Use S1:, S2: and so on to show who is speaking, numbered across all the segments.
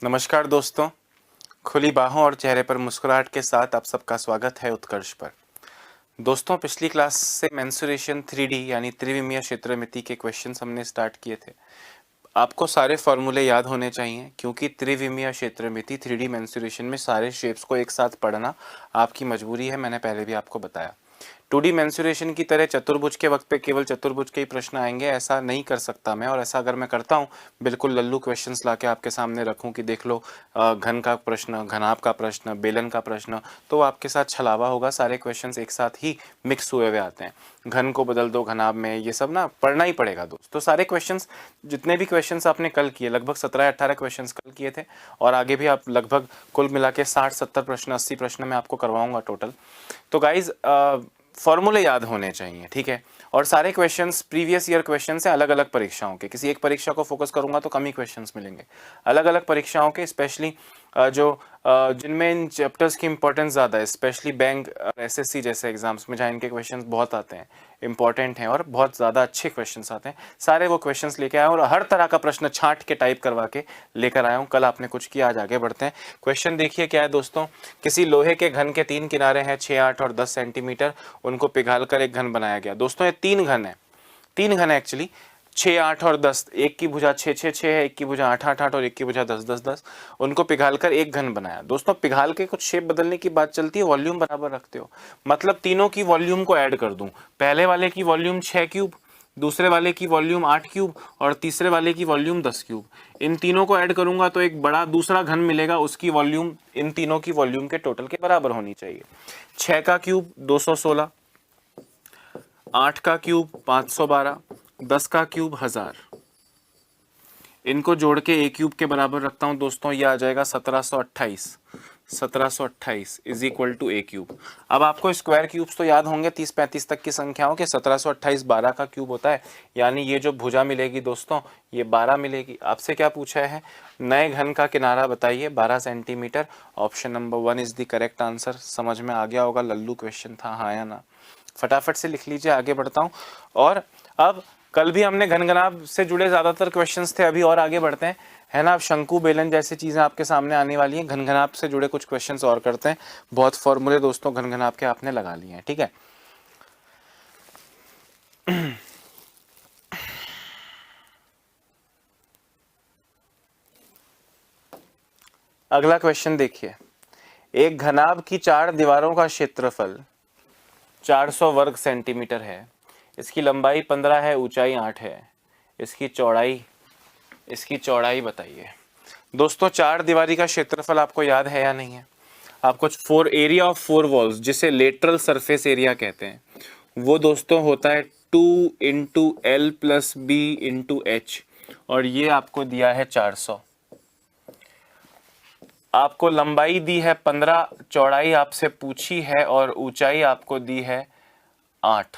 S1: नमस्कार दोस्तों, खुली बाहों और चेहरे पर मुस्कुराहट के साथ आप सबका स्वागत है उत्कर्ष पर। दोस्तों, पिछली क्लास से मेंसुरेशन 3D यानी त्रिविमीय क्षेत्रमिति के क्वेश्चंस हमने स्टार्ट किए थे। आपको सारे फॉर्मूले याद होने चाहिए क्योंकि त्रिविमीय क्षेत्रमिति 3D मेंसुरेशन में सारे शेप्स को एक साथ पढ़ना आपकी मजबूरी है। मैंने पहले भी आपको बताया 2D मेंसुरेशन की तरह चतुर्भुज के वक्त पे केवल चतुर्भुज के ही प्रश्न आएंगे, ऐसा नहीं कर सकता मैं। और ऐसा अगर मैं करता हूँ, बिल्कुल लल्लू क्वेश्चंस लाके आपके सामने रखूँ कि देख लो घन का प्रश्न, घनाभ का प्रश्न, बेलन का प्रश्न, तो आपके साथ छलावा होगा। सारे क्वेश्चंस एक साथ ही मिक्स हुए हुए आते हैं। घन को बदल दो घनाभ में, ये सब ना पढ़ना ही पड़ेगा दोस्त। तो सारे क्वेश्चंस, जितने भी क्वेश्चंस आपने कल किए, लगभग 17-18 क्वेश्चंस कल किए थे, और आगे भी आप लगभग कुल मिला के 60-70 प्रश्न, 80 प्रश्न मैं आपको करवाऊंगा टोटल। तो गाइज फॉर्मूले याद होने चाहिए, ठीक है। और सारे क्वेश्चंस प्रीवियस ईयर क्वेश्चंस हैं, अलग अलग परीक्षाओं के। किसी एक परीक्षा को फोकस करूंगा तो कम ही क्वेश्चंस मिलेंगे। अलग अलग परीक्षाओं के, स्पेशली जिनमें इन चैप्टर्स की इंपॉर्टेंस ज़्यादा है, स्पेशली बैंक एसएससी जैसे एग्जाम्स में, जहाँ इनके क्वेश्चंस बहुत आते हैं, इंपॉर्टेंट हैं और बहुत ज़्यादा अच्छे क्वेश्चंस आते हैं, सारे वो क्वेश्चंस लेके आया हूँ और हर तरह का प्रश्न छांट के टाइप करवा के लेकर आया हूँ। कल आपने कुछ किया, आज आगे बढ़ते हैं। क्वेश्चन देखिए क्या है दोस्तों। किसी लोहे के घन के 3 किनारे हैं 6, 8 और 10 सेंटीमीटर, उनको पिघालकर एक घन बनाया गया। दोस्तों ये 3 घन है, 3 घन है एक्चुअली, 6, 8 और 10। एक की भुजा 6, 6, 6 है, एक की भुजा 8, 8, 8 और एक की भुजा 10, 10, 10। उनको पिघालकर एक घन बनाया। दोस्तों पिघाल के कुछ शेप बदलने की बात चलती है, वॉल्यूम बराबर रखते हो, मतलब तीनों की वॉल्यूम को ऐड कर दूं। पहले वाले की वॉल्यूम 6 क्यूब, दूसरे वाले की वॉल्यूम 8 क्यूब और तीसरे वाले की वॉल्यूम 10 क्यूब। इन तीनों को ऐड करूंगा तो एक बड़ा दूसरा घन मिलेगा, उसकी वॉल्यूम इन तीनों की वॉल्यूम के टोटल के बराबर होनी चाहिए। 6 का क्यूब 216, 8 का क्यूब 512, 10 का क्यूब 1000। इनको जोड़ के ए क्यूब के बराबर रखता हूं दोस्तों, ये आ जाएगा 1728। 1728 is equal to a cube. अब आपको स्क्वायर क्यूब्स तो याद होंगे 30-35 तक की संख्याओं के। 1728 12 का क्यूब होता है, यानी ये जो भुजा मिलेगी दोस्तों ये 12 मिलेगी। आपसे क्या पूछा है, नए घन का किनारा बताइए 12 centimetre. Option number 1 is the correct answer. समझ में आ गया होगा, लल्लू क्वेश्चन था, हाँ या ना। फटाफट से लिख लीजिए, आगे बढ़ता हूँ। और अब कल भी हमने घनघनाभ से जुड़े ज्यादातर क्वेश्चंस थे, अभी और आगे बढ़ते हैं, है ना। अब शंकु बेलन जैसी चीजें आपके सामने आने वाली हैं। घनघनाभ से जुड़े कुछ क्वेश्चंस और करते हैं। बहुत फॉर्मूले दोस्तों घनघनाभ के आपने लगा लिए हैं, ठीक है। अगला क्वेश्चन देखिए। एक घनाभ की 4 दीवारों का क्षेत्रफल 400 वर्ग सेंटीमीटर है। इसकी लंबाई 15 है, ऊंचाई 8 है। इसकी चौड़ाई बताइए। दोस्तों 4 दीवारी का क्षेत्रफल आपको याद है या नहीं है? आपको एरिया ऑफ 4 वॉल्स, जिसे लेटरल सरफेस एरिया कहते हैं, वो दोस्तों होता है 2 into L plus B into H, और ये आपको दिया है 400। आपको लंबाई दी है 15, चौड़ाई आपसे पूछी है और ऊंचाई आपको दी है 8।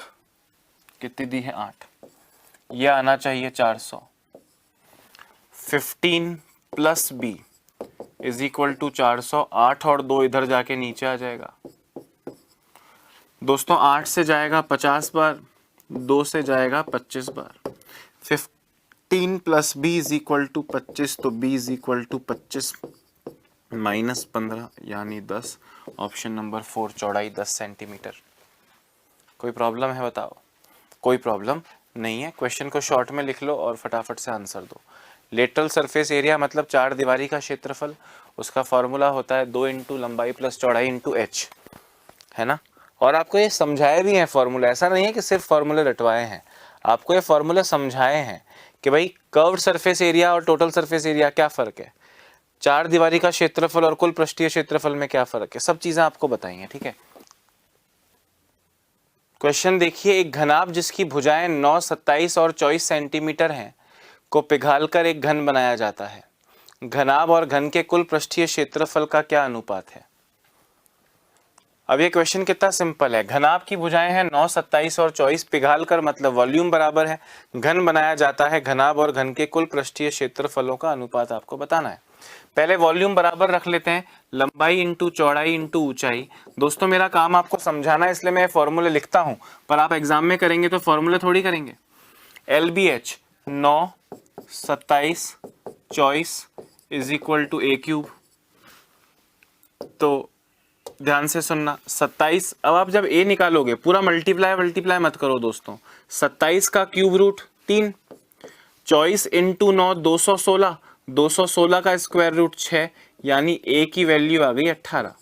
S1: कितनी दी है? 8। यह आना चाहिए 400। 15 plus B is equal to 400। 8 और 2 इधर जाके नीचे आ जाएगा दोस्तों। 8 से जाएगा 50 बार, 2 से जाएगा 25 बार। 15 plus B is equal to 25, तो B is equal to 25 minus 15 यानी 10। ऑप्शन नंबर 4 चौड़ाई 10 सेंटीमीटर। कोई प्रॉब्लम है बताओ? कोई प्रॉब्लम नहीं है। क्वेश्चन को शॉर्ट में लिख लो और फटाफट से आंसर दो। लेटरल सरफेस एरिया मतलब 4 दीवारी का क्षेत्रफल, उसका फॉर्मूला होता है 2 इंटू लंबाई प्लस चौड़ाई इंटू एच, है ना। और आपको ये समझाए भी हैं फॉर्मूला, ऐसा नहीं है कि सिर्फ फॉर्मूले रटवाए हैं, आपको ये फॉर्मूले समझाए हैं कि भाई कर्व्ड सरफेस एरिया और टोटल सरफेस एरिया क्या फ़र्क है, 4 दीवारी का क्षेत्रफल और कुल पृष्ठीय क्षेत्रफल में क्या फ़र्क है, सब चीज़ें आपको बताई हैं, ठीक है। क्वेश्चन देखिए। एक घनाभ जिसकी भुजाएं 9, 27 और 24 सेंटीमीटर हैं को पिघालकर एक घन बनाया जाता है। घनाभ और घन के कुल पृष्ठीय क्षेत्रफल का क्या अनुपात है? अब ये क्वेश्चन कितना सिंपल है। घनाभ की भुजाएं हैं 9, 27 और 24, पिघालकर मतलब वॉल्यूम बराबर है, घन बनाया जाता है। घनाभ और घन के कुल पृष्ठीय क्षेत्रफलों का अनुपात आपको बताना है। पहले वॉल्यूम बराबर रख लेते हैं, लंबाई इंटू चौड़ाई इंटू ऊंचाई। दोस्तों मेरा काम आपको समझाना है, इसलिए मैं फॉर्मूले लिखता हूं, पर आप एग्जाम में करेंगे तो फॉर्मूले थोड़ी करेंगे। LBH 9, 27, 24 is equal to a cube. तो ध्यान से सुनना, 27, अब आप जब ए निकालोगे पूरा मल्टीप्लाई मल्टीप्लाई मत करो दोस्तों, 27 का क्यूब रूट 3, 24 इंटू 9 216, 216 का स्क्वायर रूट 6, यानी ए की वैल्यू आ गई 18।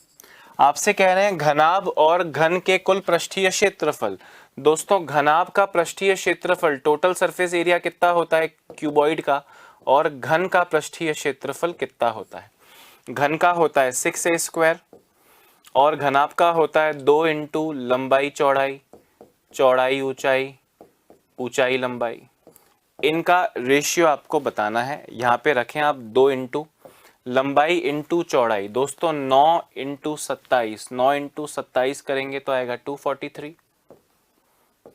S1: आपसे कह रहे हैं घनाभ और घन के कुल पृष्ठीय क्षेत्रफल। दोस्तों घनाभ का पृष्ठीय क्षेत्रफल टोटल सरफेस एरिया कितना होता है क्यूबॉइड का, और घन का पृष्ठीय क्षेत्रफल कितना होता है। घन का होता है 6a स्क्वायर और घनाभ का होता है 2 इंटू लंबाई चौड़ाई, चौड़ाई ऊंचाई, ऊंचाई लंबाई। इनका रेशियो आपको बताना है, यहाँ पे रखें आप 2 इंटू लंबाई इंटू चौड़ाई। दोस्तों 9 इंटू 27, 9 इंटू 27 करेंगे तो आएगा 243,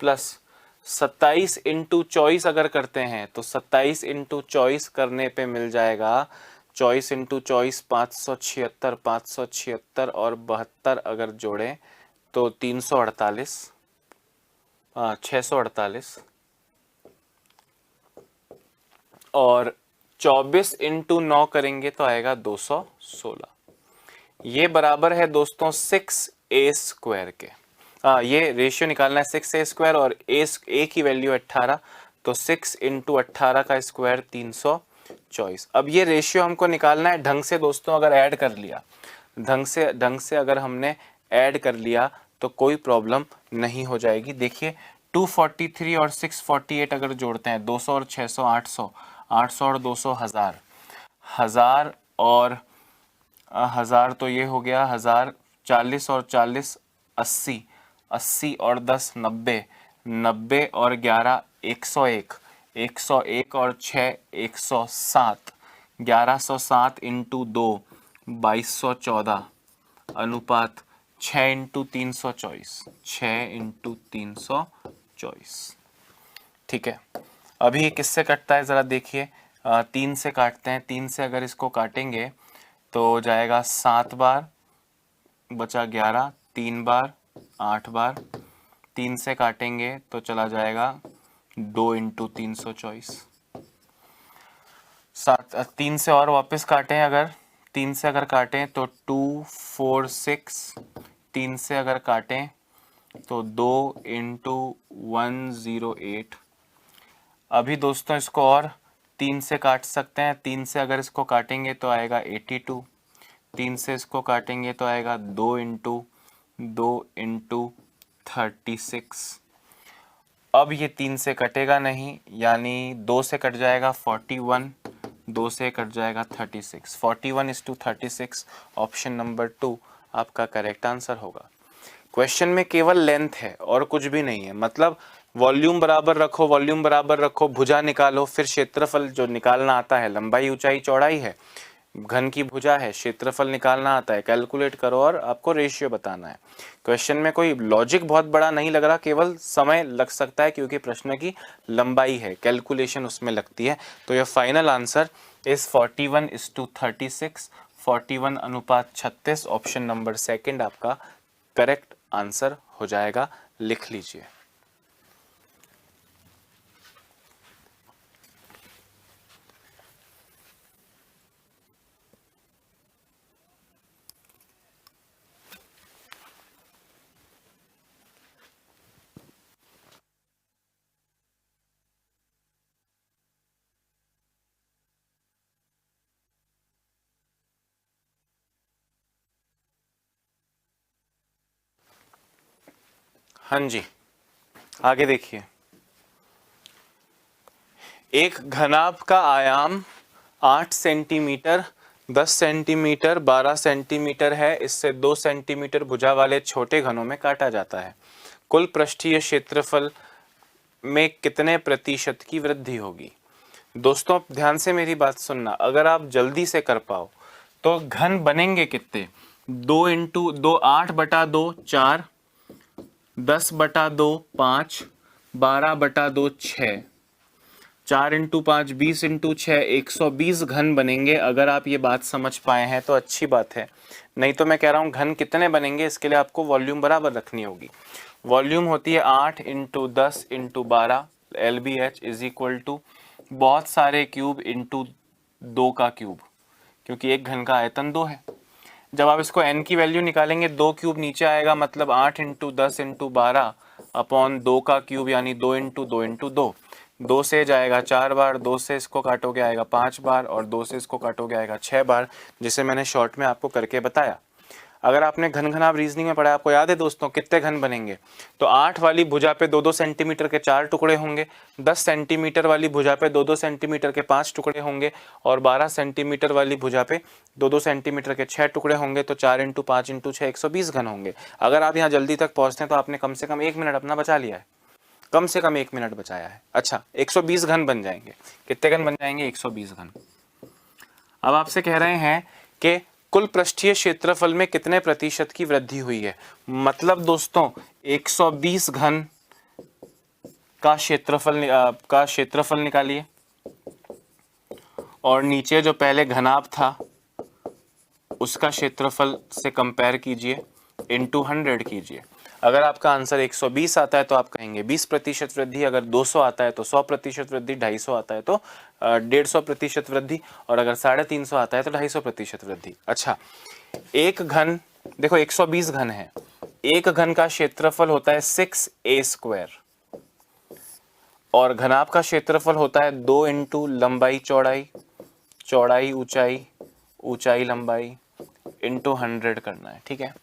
S1: प्लस 27 इंटू 24 अगर करते हैं तो 27 इंटू 24 करने पे मिल जाएगा 24 इंटू 24 576, 576 और 72 अगर जोड़ें तो 348, 648, और 24 इंटू 9 करेंगे तो आएगा 216। ये बराबर है दोस्तों 6a स्क्वायर के। ये रेशियो निकालना है 6a स्क्वायर और a की वैल्यू 18, तो 6 इंटू 18 का स्क्वायर 324। अब ये रेशियो हमको निकालना है ढंग से दोस्तों, अगर ऐड कर लिया ढंग से अगर हमने ऐड कर लिया तो कोई प्रॉब्लम नहीं हो जाएगी। देखिए 243 और 648 अगर जोड़ते हैं 200 और 600 800, 800 और 200 1000, 1000 और 1000 तो ये हो गया 1000, 40 और 40 80, 80 और 10 90, 90 और 11 101, 101 और 6 107, 1107 इंटू 2 2214 अनुपात 6 इंटू 324, 6 इंटू 324। ठीक है, अभी ये किससे कटता है ज़रा देखिए, 3 से काटते हैं। 3 से अगर इसको काटेंगे तो हो जाएगा 7 बार, बचा 11, 3 बार 8 बार, 3 से काटेंगे तो चला जाएगा 2 इंटू 324। 3 से और वापस काटें, अगर 3 से अगर काटें तो 2 4 6, 3 से अगर काटें तो 2 इंटू 108। अभी दोस्तों इसको और 3 से काट सकते हैं, 3 से अगर इसको काटेंगे तो आएगा 82, 3 से इसको काटेंगे तो आएगा 2 इंटू 36। अब ये 3 से कटेगा नहीं, यानी 2 से कट जाएगा 41, 2 से कट जाएगा 36, 41:36। ऑप्शन नंबर 2 आपका करेक्ट आंसर होगा। क्वेश्चन में केवल लेंथ है और कुछ भी नहीं है, मतलब वॉल्यूम बराबर रखो, वॉल्यूम बराबर रखो, भुजा निकालो, फिर क्षेत्रफल जो निकालना आता है, लंबाई ऊंचाई चौड़ाई है, घन की भुजा है, क्षेत्रफल निकालना आता है, कैलकुलेट करो और आपको रेशियो बताना है। क्वेश्चन में कोई लॉजिक बहुत बड़ा नहीं लग रहा, केवल समय लग सकता है क्योंकि प्रश्न की लंबाई है, कैलकुलेशन उसमें लगती है। तो यह फाइनल आंसर इज 41:36, 41 अनुपात 36। ऑप्शन नंबर 2 आपका करेक्ट आंसर हो जाएगा, लिख लीजिए। हाँ जी, आगे देखिए, एक घनाभ का आयाम 8 सेंटीमीटर, 10 सेंटीमीटर, 12 सेंटीमीटर है। इससे 2 सेंटीमीटर भुजा वाले छोटे घनों में काटा जाता है। कुल पृष्ठीय क्षेत्रफल में कितने प्रतिशत की वृद्धि होगी। दोस्तों ध्यान से मेरी बात सुनना, अगर आप जल्दी से कर पाओ तो घन बनेंगे कितने, 2 इंटू 2 8/2 4, 10/2 5, 12/2 6, 4 इंटू 5 20 इंटू 6 120 घन बनेंगे। अगर आप ये बात समझ पाए हैं तो अच्छी बात है, नहीं तो मैं कह रहा हूँ घन कितने बनेंगे, इसके लिए आपको वॉल्यूम बराबर रखनी होगी। वॉल्यूम होती है 8 into 10 into 12 LBH is equal to बहुत सारे क्यूब इंटू 2 का क्यूब, क्योंकि एक घन का आयतन 2 है। जब आप इसको n की वैल्यू निकालेंगे 2 क्यूब नीचे आएगा, मतलब 8 इंटू 10 इंटू 12 अपॉन 2 का क्यूब यानी 2 इंटू 2 इंटू 2। 2 से जाएगा 4 बार, 2 से इसको काटोगे आएगा 5 बार, और 2 से इसको काटोगे आएगा 6 बार, जिसे मैंने शॉर्ट में आपको करके बताया। अगर आपने घन घनाभ रीजनिंग में पढ़ा, आपको याद है दोस्तों कितने घन बनेंगे, तो 8 वाली भुजा पे 2-2 सेंटीमीटर के 4 टुकड़े होंगे, 10 सेंटीमीटर वाली भुजा पे 2-2 सेंटीमीटर के 5 टुकड़े होंगे, और 12 सेंटीमीटर वाली भुजा पे 2-2 सेंटीमीटर के 6 टुकड़े होंगे। तो 4 इंटू 5 इंटू 6 120 घन होंगे। अगर आप यहाँ जल्दी तक पहुँचते हैं तो आपने कम से कम 1 मिनट अपना बचा लिया है, कम से कम 1 मिनट बचाया है। अच्छा, 120 घन बन जाएंगे। कितने घन बन जाएंगे? 120 घन। अब आपसे कह रहे हैं कि कुल पृष्ठीय क्षेत्रफल में कितने प्रतिशत की वृद्धि हुई है। मतलब दोस्तों 120 घन का क्षेत्रफल निकालिए, और नीचे जो पहले घनाभ था उसका क्षेत्रफल से कंपेयर कीजिए, इंटू 100 कीजिए। अगर आपका आंसर 120 आता है तो आप कहेंगे 20% वृद्धि, अगर 200 आता है तो 100% वृद्धि, 250 आता है तो 150% वृद्धि, और अगर 350 आता है तो 250% वृद्धि। अच्छा, एक घन, देखो 120 घन है, एक घन का क्षेत्रफल होता है 6a², और घनाभ का क्षेत्रफल होता है 2 इंटू लंबाई चौड़ाई, चौड़ाई ऊंचाई, ऊंचाई लंबाई, इंटू 100 करना है। ठीक है,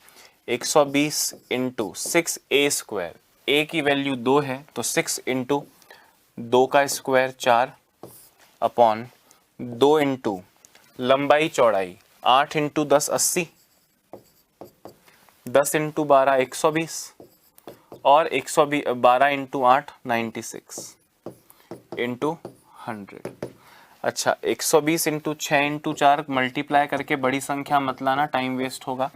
S1: 120 इंटू 6a², a की वैल्यू 2 है तो 6 इंटू 2 का स्क्वायर 4 अपॉन 2 इंटू लंबाई चौड़ाई 8 इंटू 10 80, 10 इंटू 12 120, और 112 इंटू 8 96 इंटू 100। अच्छा, 120 इंटू 6 इंटू 4 मल्टीप्लाई करके बड़ी संख्या मत लाना, टाइम वेस्ट होगा।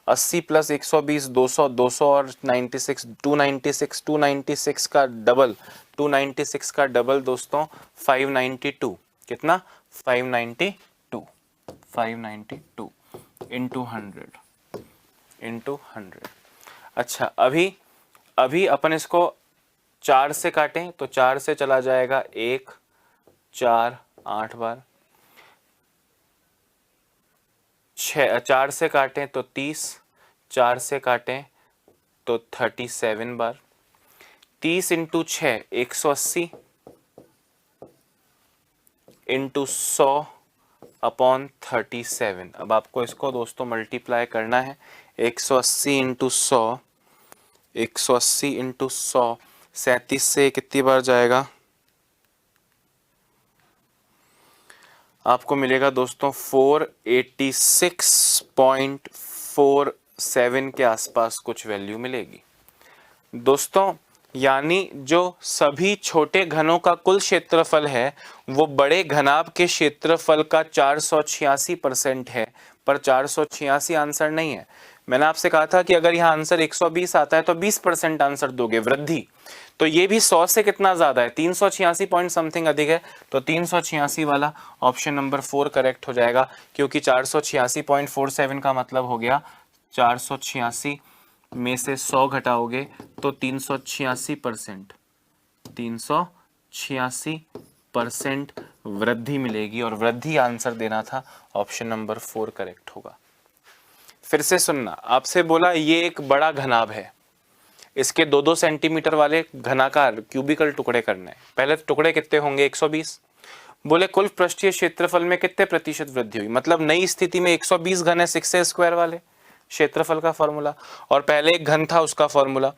S1: 80 प्लस 120 200, 200 और 96 296, 296 का डबल, 296 का डबल दोस्तों 592। कितना? 592, 592 इंटू 100। अच्छा, अभी अपन इसको 4 से काटें तो 4 से चला जाएगा 1, 4 8 बार, 4 से काटें तो 30, 4 से काटें तो 37 बार, 30 इंटू 6 180 इंटू 100 अपॉन 37। अब आपको इसको दोस्तों मल्टीप्लाई करना है, 180 इंटू 100, 180 इंटू 100, 37 से कितनी बार जाएगा? आपको मिलेगा दोस्तों 486.47 के आसपास कुछ वैल्यू मिलेगी दोस्तों। यानी जो सभी छोटे घनों का कुल क्षेत्रफल है वो बड़े घनाभ के क्षेत्रफल का 486% है, पर 486 आंसर नहीं है। मैंने आपसे कहा था कि अगर यहाँ आंसर 120 आता है तो 20% आंसर दोगे, वृद्धि। तो ये भी 100 से कितना ज्यादा है, 386 पॉइंट समथिंग अधिक है, तो 386 वाला ऑप्शन नंबर 4 करेक्ट हो जाएगा, क्योंकि 486.47 का मतलब हो गया 486 में से 100 घटाओगे तो 386%, 386% वृद्धि मिलेगी, और वृद्धि आंसर देना था, ऑप्शन नंबर 4 करेक्ट होगा। फिर से सुनना, आपसे बोला ये एक बड़ा घनाभ है, इसके 2-2 सेंटीमीटर वाले घनाकार क्यूबिकल टुकड़े करने हैं। पहले टुकड़े कितने होंगे? 120। बोले कुल पृष्ठीय क्षेत्रफल में कितने प्रतिशत वृद्धि हुई, मतलब नई स्थिति में 120 घन है 6a² वाले क्षेत्रफल का फॉर्मूला, और पहले एक घन था उसका फॉर्मूला,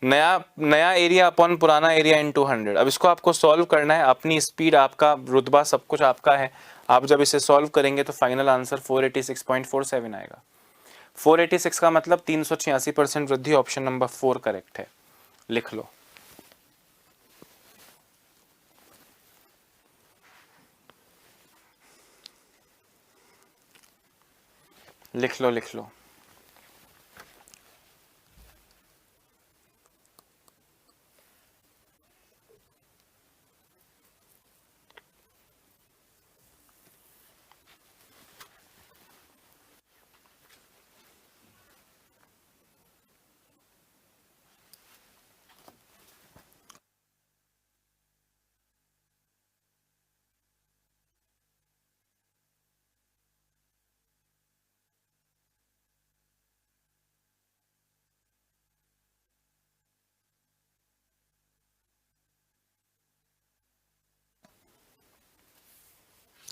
S1: नया एरिया अपॉन पुराना एरिया इंटू 100। अब इसको आपको सॉल्व करना है, अपनी स्पीड, आपका रुतबा, सब कुछ आपका है। आप जब इसे सॉल्व करेंगे तो फाइनल आंसर 486.47 आएगा। 486 का मतलब 386% वृद्धि, ऑप्शन नंबर 4 करेक्ट है। लिख लो। लिख लो, लिख लो।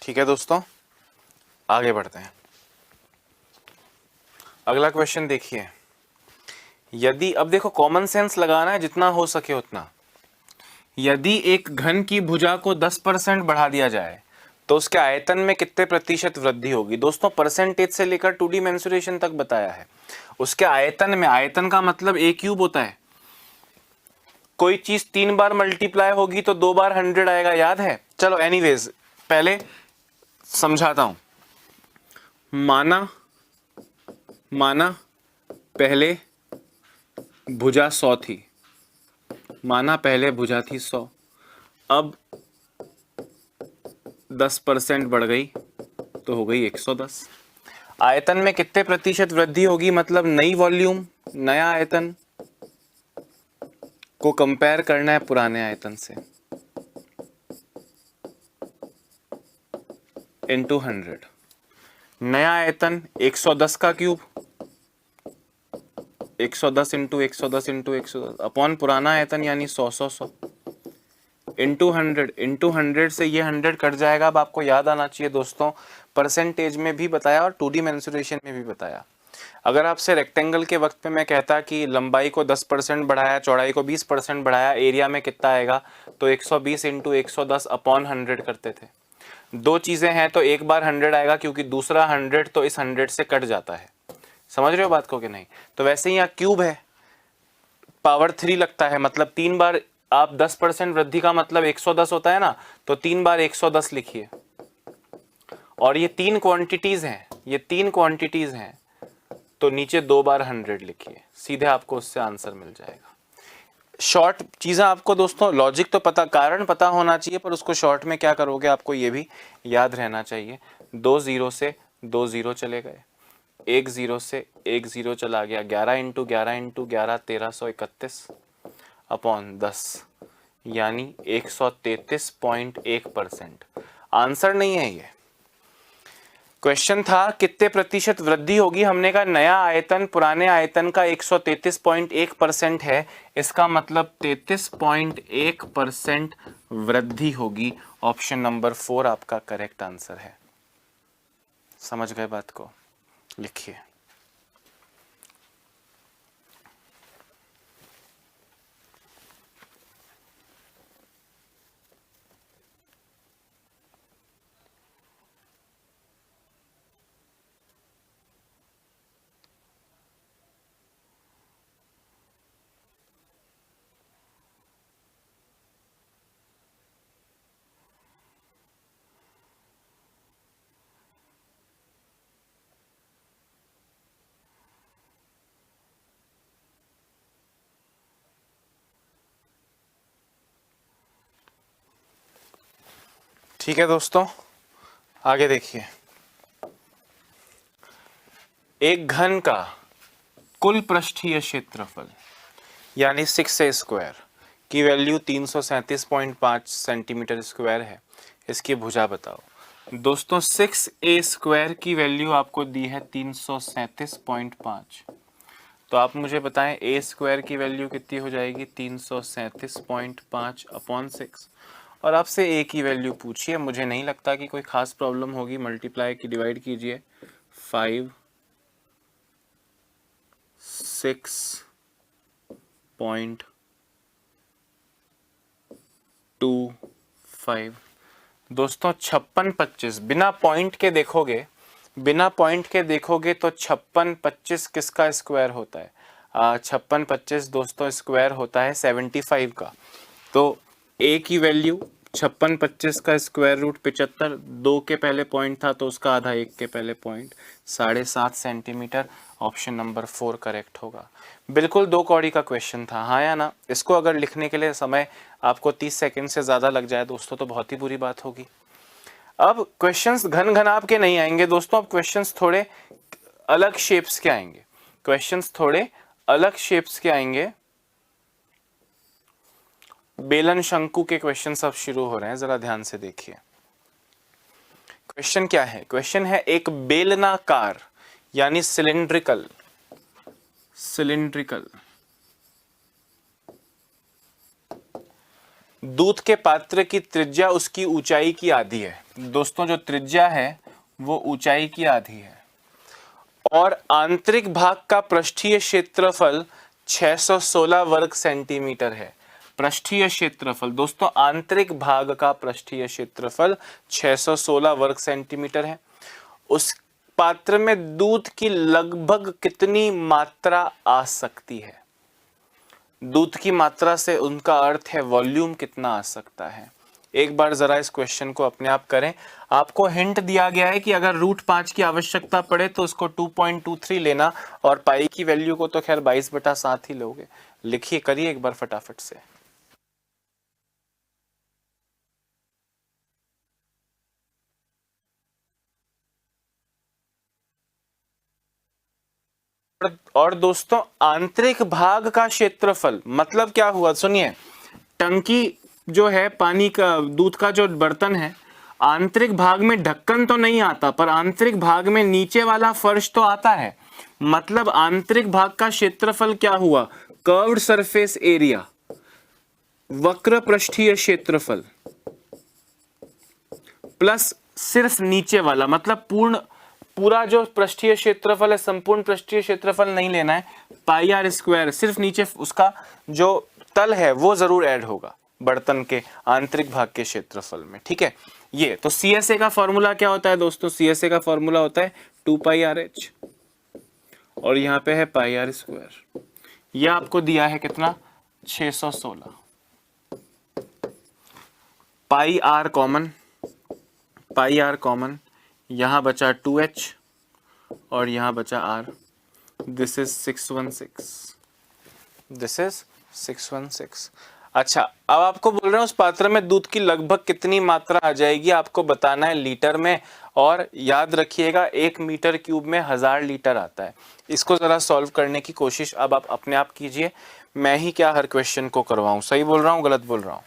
S1: ठीक है दोस्तों, आगे बढ़ते हैं। अगला क्वेश्चन देखिए, यदि, अब देखो कॉमन सेंस लगाना है जितना हो सके उतना। यदि एक घन की भुजा को 10% बढ़ा दिया जाए तो उसके आयतन में कितने प्रतिशत वृद्धि होगी। दोस्तों परसेंटेज से लेकर 2D मेंसुरेशन तक बताया है। उसके आयतन में, आयतन का मतलब a क्यूब होता है। कोई चीज 3 बार मल्टीप्लाई होगी तो 2 बार 100 आएगा, याद है। चलो एनीवेज पहले समझाता हूं। माना पहले भुजा 100 थी, माना पहले भुजा थी 100, अब 10% बढ़ गई तो हो गई 110। आयतन में कितने प्रतिशत वृद्धि होगी, मतलब नई वॉल्यूम, नया आयतन को कंपेयर करना है पुराने आयतन से, इनटू 100। नया आयतन 110 का क्यूब, 110 इंटू 110 इंटू 110 अपॉन पुराना आयतन यानी 100 इंटू 100। इंटू 100 से ये 100 कट जाएगा। अब आपको याद आना चाहिए दोस्तों, परसेंटेज में भी बताया और 2D मेंसुरेशन में भी बताया। अगर आपसे रेक्टेंगल के वक्त पे मैं कहता कि लंबाई को 10% बढ़ाया, चौड़ाई को 20% बढ़ाया, एरिया में कितना आएगा, तो 120 इंटू 110 अपॉन 100 करते थे। दो चीजें हैं तो एक बार 100 आएगा, क्योंकि दूसरा 100 तो इस 100 से कट जाता है। समझ रहे हो बात को कि नहीं। तो वैसे ही यहाँ क्यूब है, पावर 3 लगता है, मतलब 3 बार आप 10% वृद्धि का मतलब 110 होता है ना, तो 3 बार 110 लिखिए। और ये 3 क्वांटिटीज हैं, ये 3 क्वांटिटीज हैं, तो नीचे 2 बार 100 लिखिए, सीधे आपको उससे आंसर मिल जाएगा। शॉर्ट चीजें आपको दोस्तों, लॉजिक तो पता, कारण पता होना चाहिए, पर उसको शॉर्ट में क्या करोगे आपको ये भी याद रहना चाहिए। 2 0 से 2 0 चले गए, 1 0 से 1 0 चला गया, 11 इंटू 11 इंटू 11 1331 अपॉन 10 यानी 133.1%। आंसर नहीं है ये, क्वेश्चन था कितने प्रतिशत वृद्धि होगी। हमने कहा नया आयतन पुराने आयतन का 133.1% है, इसका मतलब 33.1% वृद्धि होगी। ऑप्शन नंबर 4 आपका करेक्ट आंसर है। समझ गए बात को, लिखिए। ठीक है दोस्तों, आगे देखिए। एक घन का कुल पृष्ठीय क्षेत्रफल यानी 6a स्क्वायर की वैल्यू 337.5 सेंटीमीटर स्क्वायर है। इसकी भुजा बताओ। दोस्तों 6a स्क्वायर की वैल्यू आपको दी है 337.5, तो आप मुझे बताएं a स्क्वायर की वैल्यू कितनी हो जाएगी, 337.5 अपॉन 6। और आपसे a की वैल्यू पूछिए, मुझे नहीं लगता कि कोई खास प्रॉब्लम होगी। मल्टीप्लाई की डिवाइड कीजिए, 5.25। दोस्तों 56 25 बिना पॉइंट के देखोगे, बिना पॉइंट के देखोगे तो 56 25 किसका स्क्वायर होता है। 56 25 दोस्तों स्क्वायर होता है 75 का। तो a की वैल्यू 56 25 का स्क्वायर रूट 75, 2 के पहले पॉइंट था तो उसका आधा 1 के पहले point, 7.5 centimetre. Option number 4 correct होगा। बिल्कुल 2 कौड़ी का क्वेश्चन था, हाँ या ना। इसको अगर लिखने के लिए समय आपको 30 सेकंड से ज़्यादा लग जाए दोस्तों तो बहुत ही बुरी बात होगी। अब क्वेश्चंस घन घन आपके नहीं आएंगे दोस्तों, अब क्वेश्चंस थोड़े अलग शेप्स के आएंगे। क्वेश्चंस थोड़े अलग शेप्स के आएंगे। बेलन शंकु के क्वेश्चंस अब शुरू हो रहे हैं, जरा ध्यान से देखिए। क्वेश्चन क्या है, क्वेश्चन है एक बेलनाकार यानी सिलिंड्रिकल दूध के पात्र की त्रिज्या उसकी ऊंचाई की आधी है। दोस्तों जो त्रिज्या है वो ऊंचाई की आधी है और आंतरिक भाग का पृष्ठीय क्षेत्रफल 616 वर्ग सेंटीमीटर है। पृष्ठीय क्षेत्रफल दोस्तों, आंतरिक भाग का पृष्ठीय क्षेत्रफल 616 वर्ग सेंटीमीटर है। उस पात्र में दूध की लगभग कितनी मात्रा आ सकती है? दूध की मात्रा से उनका अर्थ है वॉल्यूम कितना आ सकता है। एक बार जरा इस क्वेश्चन को अपने आप करें। आपको हिंट दिया गया है कि अगर √5 की आवश्यकता पड़े तो उसको 2.23 लेना और पाई की वैल्यू को तो खैर 22/7 ही लोगे। लिखिए, करिए एक बार फटाफट से। और दोस्तों आंतरिक भाग का क्षेत्रफल मतलब क्या हुआ, सुनिए। टंकी जो है पानी का, दूध का जो बर्तन है, आंतरिक भाग में ढक्कन तो नहीं आता पर आंतरिक भाग में नीचे वाला फर्श तो आता है। मतलब आंतरिक भाग का क्षेत्रफल क्या हुआ? कर्व्ड सरफेस एरिया, वक्र पृष्ठीय क्षेत्रफल प्लस सिर्फ नीचे वाला, मतलब पूरा जो पृष्ठीय क्षेत्रफल है, संपूर्ण पृष्ठीय क्षेत्रफल नहीं लेना है, पाई आर स्क्वायर, सिर्फ नीचे उसका जो तल है वो जरूर ऐड होगा बर्तन के आंतरिक भाग के क्षेत्रफल में। ठीक है, ये तो CSA का फॉर्मूला क्या होता है दोस्तों? CSA का फॉर्मूला होता है 2πRH और यहाँ पे है पाई आर स्क्वायर। यह आपको दिया है कितना? 616। Pi r common, pi r common, यहां बचा 2h और यहां बचा r। This is 616, this is 616। अच्छा, अब आपको बोल रहे हैं उस पात्र में दूध की लगभग कितनी मात्रा आ जाएगी, आपको बताना है लीटर में। और याद रखिएगा 1 मीटर क्यूब में 1000 लीटर आता है। इसको जरा सॉल्व करने की कोशिश अब आप अपने आप कीजिए। मैं ही क्या हर क्वेश्चन को करवाऊं? सही बोल रहा हूं, गलत बोल रहा हूं?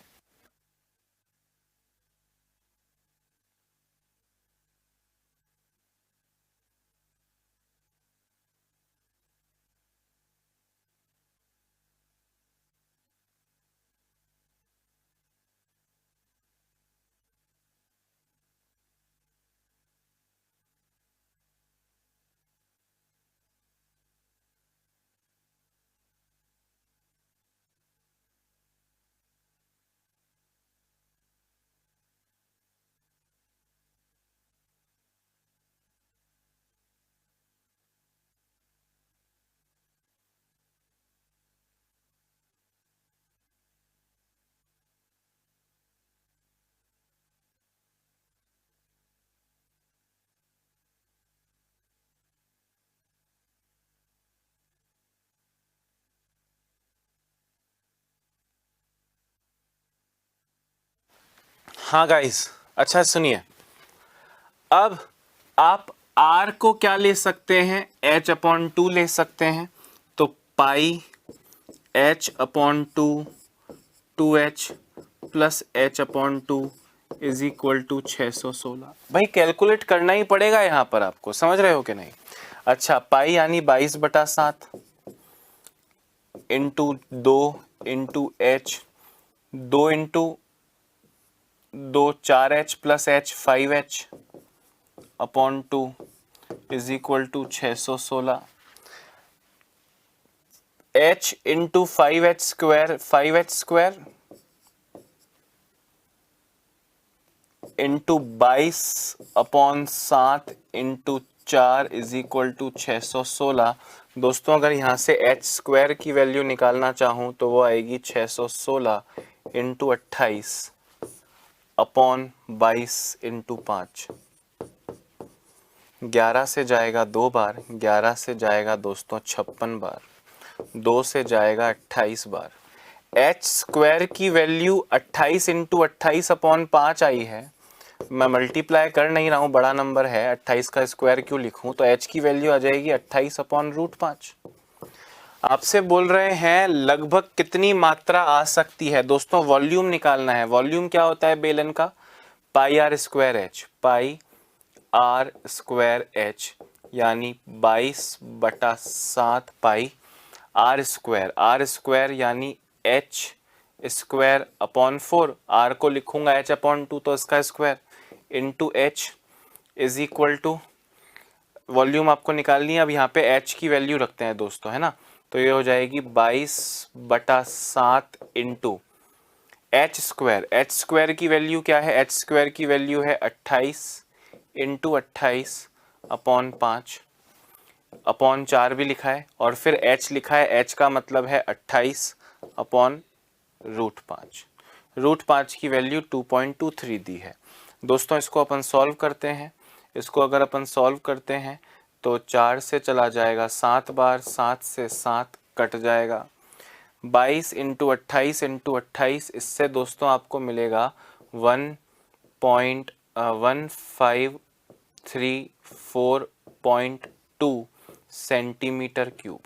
S1: हाँ गाइस, अच्छा सुनिए। अब आप r को क्या ले सकते हैं? h/2 ले सकते हैं। तो pi h/2 2h plus h/2 is equal to 616। भाई कैलकुलेट करना ही पड़ेगा यहाँ पर, आपको समझ रहे हो कि नहीं? अच्छा, पाई यानी 22/7 into 2 into h, 2 into 2 4h plus h 5h upon 2 is equal to 616। h into 5h square, 5h square into 22/7 into 4 is equal to 616। दोस्तों अगर यहाँ से h स्क्वायर की वैल्यू निकालना चाहूँ तो वो आएगी 616 इंटू 28 अपॉन 22 इंटू 5। 11 से जाएगा 2 बार, 11 से जाएगा दोस्तों 56 बार, 2 से जाएगा 28 बार। h स्क्वायर की वैल्यू 28 इंटू 28 अपॉन 5 आई है। मैं मल्टीप्लाई कर नहीं रहा हूँ, बड़ा नंबर है, 28 का स्क्वायर क्यों लिखूं? तो h की वैल्यू आ जाएगी 28 अपॉन √5। आपसे बोल रहे हैं लगभग कितनी मात्रा आ सकती है। दोस्तों वॉल्यूम निकालना है। वॉल्यूम क्या होता है बेलन का? Pi r square h, pi r square h यानी 22/7 pi r square, r square यानी एच स्क्वायर अपॉन 4। आर को लिखूंगा h/2 तो इसका square into h is equal to, volume आपको निकालनी है। अब यहाँ पे एच की वैल्यू रखते हैं दोस्तों, है ना, तो ये हो जाएगी 22/7 into H square. H square की वैल्यू क्या है, एच स्क्वायर की वैल्यू है 28 इंटू 28 अपॉन 5, अपॉन 4 भी लिखा है, और फिर एच लिखा है, एच का मतलब है 28 अपॉन √5। √5 की वैल्यू 2.23 दी है दोस्तों। इसको अपन सॉल्व करते हैं। इसको अगर अपन सॉल्व करते हैं तो 4 से चला जाएगा 7 बार, 7 से 7 कट जाएगा, 22 इंटू 28, इससे दोस्तों आपको मिलेगा 1.1534.2 सेंटीमीटर क्यूब।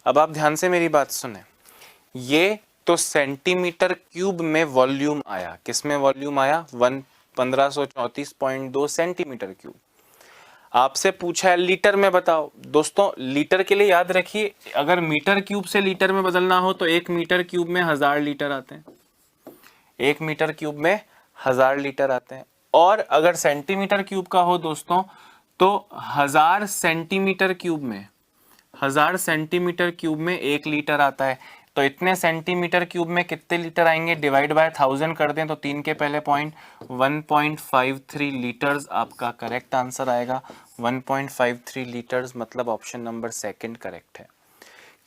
S1: अब आप ध्यान से मेरी बात सुने, ये तो सेंटीमीटर क्यूब में वॉल्यूम आया, किसमें वॉल्यूम आया, 1534.2 सेंटीमीटर क्यूब। आपसे पूछा है लीटर में बताओ। दोस्तों लीटर के लिए याद रखिए, अगर मीटर क्यूब से लीटर में बदलना हो तो 1 मीटर क्यूब में 1000 लीटर आते हैं, 1 मीटर क्यूब में 1000 लीटर आते हैं। और अगर सेंटीमीटर क्यूब का हो दोस्तों तो 1000 सेंटीमीटर क्यूब में, 1000 सेंटीमीटर क्यूब में 1 लीटर आता है। तो इतने सेंटीमीटर क्यूब में कितने लीटर आएंगे, डिवाइड बाय 1000 कर दें तो 3 के पहले पॉइंट, 1.53 लीटर्स आपका करेक्ट आंसर आएगा। 1.53 लीटर्स मतलब ऑप्शन नंबर सेकंड करेक्ट है।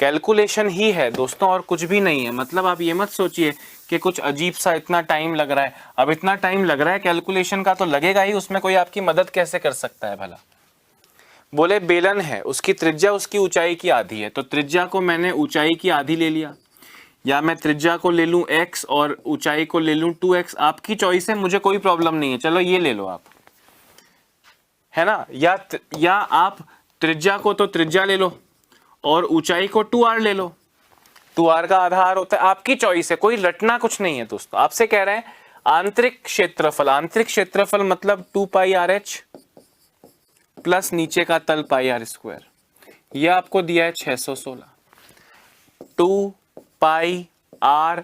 S1: कैलकुलेशन ही है दोस्तों और कुछ भी नहीं है। मतलब आप ये मत सोचिए कि कुछ अजीब सा इतना टाइम लग रहा है। अब इतना टाइम लग रहा है कैलकुलेशन का तो लगेगा ही, उसमें कोई आपकी मदद कैसे कर सकता है भला। बोले बेलन है, उसकी त्रिज्या उसकी ऊंचाई की आधी है, तो त्रिज्या को मैंने ऊंचाई की आधी ले लिया, या मैं त्रिज्या को ले लूं x और ऊंचाई को ले लूं 2x, आपकी चॉइस है, मुझे कोई प्रॉब्लम नहीं है। चलो ये ले लो आप, है ना, या आप त्रिज्या को तो त्रिज्या ले लो और ऊंचाई को 2r ले लो, 2r का आधार होता है, आपकी चॉइस है, कोई रटना कुछ नहीं है दोस्तों। आपसे कह रहे हैं आंतरिक क्षेत्रफल, आंतरिक क्षेत्रफल मतलब 2πrh प्लस नीचे का तल πr², यह आपको दिया है 616। 2πrh,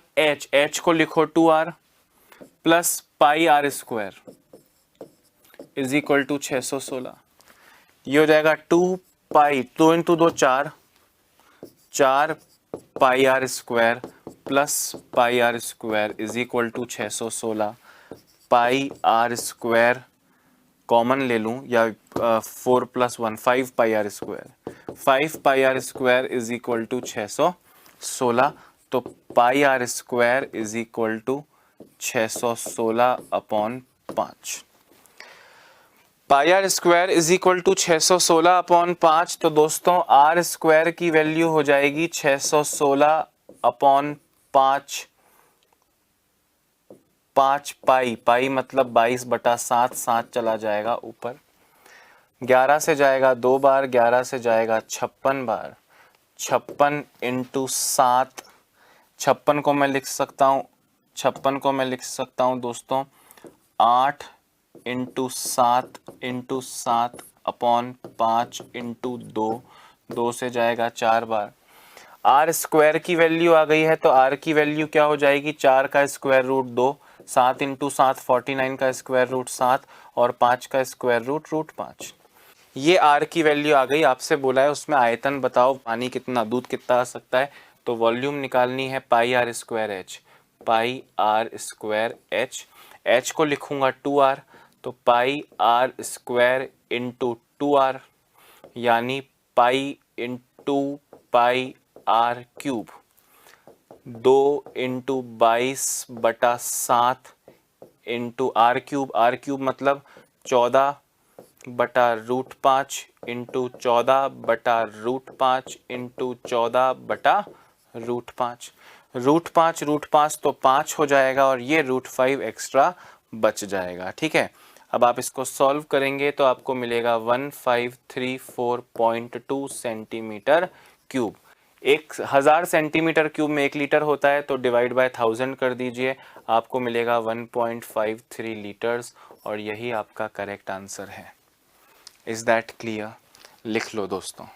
S1: h को लिखो 2r plus πr² is equal to 616। ये हो जाएगा 2 into 2 4, 4πr² plus πr² is equal to 616। πr² common ले लूं या 4 + 1 5πr², 5πr² is equal to 616। तो πr² is equal to 616 upon 5। πr² is equal to 616 upon 5। तो दोस्तों r² की वैल्यू हो जाएगी 616 अपॉन 5, 5 पाई मतलब 22/7, 7 चला जाएगा ऊपर, 11 से जाएगा 2 बार, 11 से जाएगा 56 बार, 56 इंटू 7, 56 को मैं लिख सकता हूँ, 56 को मैं लिख सकता हूँ दोस्तों 8 इंटू 7 अपॉन 5 इंटू 2, 2 से जाएगा 4 बार। r² की वैल्यू आ गई है, तो r की वैल्यू क्या हो जाएगी, 4 का स्क्वायर रूट 2, 7 इंटू 7 49 का स्क्वायर रूट 7 और 5 का स्क्वायर रूट 5। ये r की वैल्यू आ गई। आपसे बोला है उसमें आयतन बताओ, पानी कितना, दूध कितना आ सकता है, तो वॉल्यूम निकालनी है πr²h, πr²h, h को लिखूंगा 2r, तो πr² इंटू 2r यानी pi into πr³ 2 into 22/7 into r³ मतलब 14/√5 इंटू 14/√5 इंटू 14/√5। √5 तो 5 हो जाएगा और ये √5 एक्स्ट्रा बच जाएगा। ठीक है, अब आप इसको सॉल्व करेंगे तो आपको मिलेगा 1534.2 सेंटीमीटर क्यूब। 1000 सेंटीमीटर क्यूब में 1 लीटर होता है, तो डिवाइड बाय 1000 कर दीजिए, आपको मिलेगा 1.53 लीटर्स, और यही आपका करेक्ट आंसर है। Is that clear? लिख लो दोस्तों।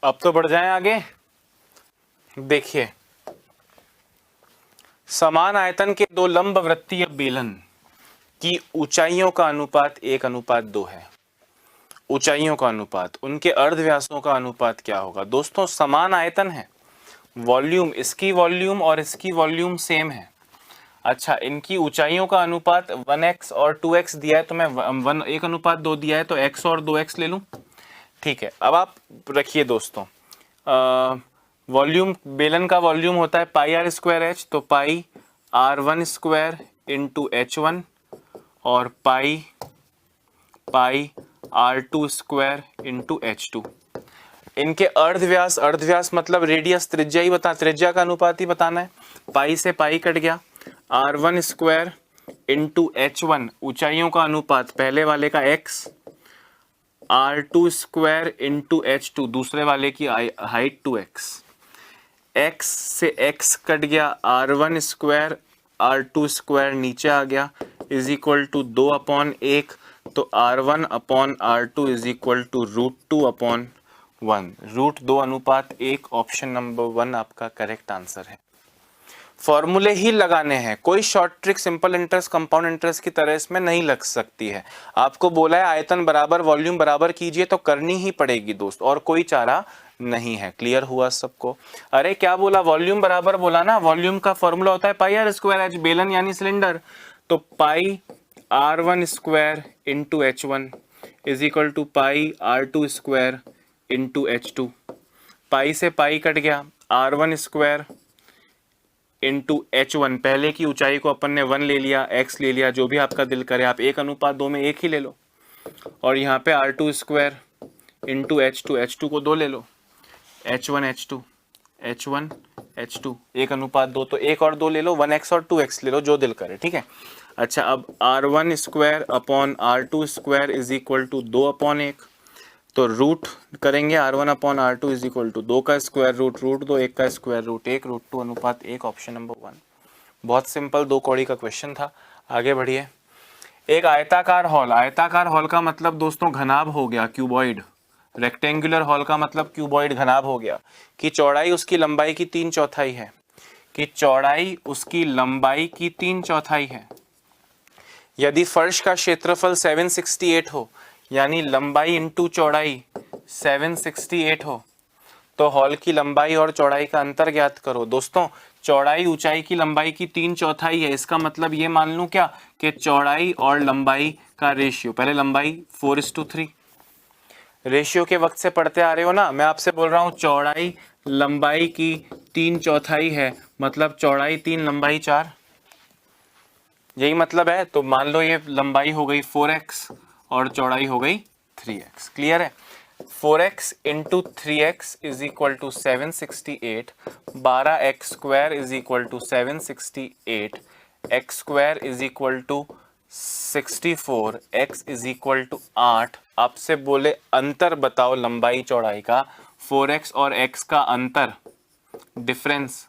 S1: अब तो बढ़ जाएं आगे। देखिए, समान आयतन के दो लंबवृत्तीय बेलन की ऊंचाइयों का अनुपात 1:2 है। ऊंचाइयों का अनुपात, उनके अर्धव्यासों का अनुपात क्या होगा? दोस्तों समान आयतन है, वॉल्यूम, इसकी वॉल्यूम और इसकी वॉल्यूम सेम है। अच्छा, इनकी ऊंचाइयों का अनुपात 1x और 2x दिया है, तो मैं 1:2 दिया है तो x और 2x ले लूं। ठीक है, अब आप रखिए दोस्तों, वॉल्यूम, बेलन का वॉल्यूम होता है पाई आर स्क्वायर एच, तो pi r1 square into h1 और पाई r2 स्क्वायर इंटू h2। इनके अर्धव्यास, अर्धव्यास मतलब रेडियस, त्रिज्या ही बता, त्रिज्या का अनुपात ही बताना है। पाई से पाई कट गया, r1 स्क्वायर इंटू h1 ऊंचाइयों का अनुपात, पहले वाले का x, r2 square into h2 दूसरे वाले की हाइट 2x। x से x कट गया, r1 स्क्वायर r2 स्क्वायर नीचे आ गया, इज इक्वल टू 2/1, तो r1/r2 is equal to √2/1। √2:1 option number 1 आपका करेक्ट आंसर है। फॉर्मूले ही लगाने हैं, कोई short trick simple interest compound interest की तरह इसमें नहीं लग सकती है। आपको बोला है आयतन बराबर वॉल्यूम बराबर कीजिए, तो करनी ही पड़ेगी दोस्त, और कोई चारा नहीं है। क्लियर हुआ सबको? अरे क्या बोला, वॉल्यूम बराबर बोला ना, वॉल्यूम का फॉर्मूला होता है पाई आर स्क्वायर एच, बेलन यानी सिलेंडर, तो pi r1 square into h1 is equal to pi r2 square into h2। Pi से पाई कट गया, r1 स्क्वायर इंटू h1, पहले की ऊंचाई को अपन ने 1 ले लिया, x ले लिया, जो भी आपका दिल करे, आप 1:2 में 1 ही ले लो, और यहाँ पे r2 square into h2, h2 को 2 ले लो, h1 h2 h1 h2 1:2, तो 1 और 2 ले लो, 1x और 2x ले लो, जो दिल करे। ठीक है, अच्छा, अब r1 square upon r2 square is equal to 2/1, तो रूट करेंगे, r1/r2 इज इक्वल टू 2 का स्क्वायर रूट, √2, 1 का स्क्वायर रूट 1, √2:1 ऑप्शन नंबर 1। बहुत सिंपल 2 कौड़ी का क्वेश्चन था। आगे बढ़िए। एक आयताकार हॉल, आयताकार हॉल का मतलब दोस्तों घनाभ हो गया, क्यूबॉइड। रेक्टेंगुलर हॉल का मतलब क्यूबॉइड, घनाभ हो गया, कि चौड़ाई उसकी लंबाई की 3/4 है, कि चौड़ाई उसकी लंबाई की 3/4 है। यदि फर्श का क्षेत्रफल 768 हो, यानी लंबाई इंटू चौड़ाई 768 हो, तो हॉल की लंबाई और चौड़ाई का अंतर ज्ञात करो। दोस्तों चौड़ाई ऊंचाई की लंबाई की 3/4 है, इसका मतलब ये मान लूं क्या कि चौड़ाई और लंबाई का रेशियो, पहले लंबाई 4:3, रेशियो के वक्त से पढ़ते आ रहे हो ना, मैं आपसे बोल रहा हूं चौड़ाई लंबाई की 3/4 है, मतलब चौड़ाई 3 लंबाई 4, यही मतलब है। तो मान लो ये लंबाई हो गई 4x और चौड़ाई हो गई 3x। क्लियर है? 4x into 3x is equal to 768, 12x square is equal to 768, x square is equal to 64, x is equal to 8। आपसे बोले अंतर बताओ लंबाई चौड़ाई का, 4x और x का अंतर, डिफरेंस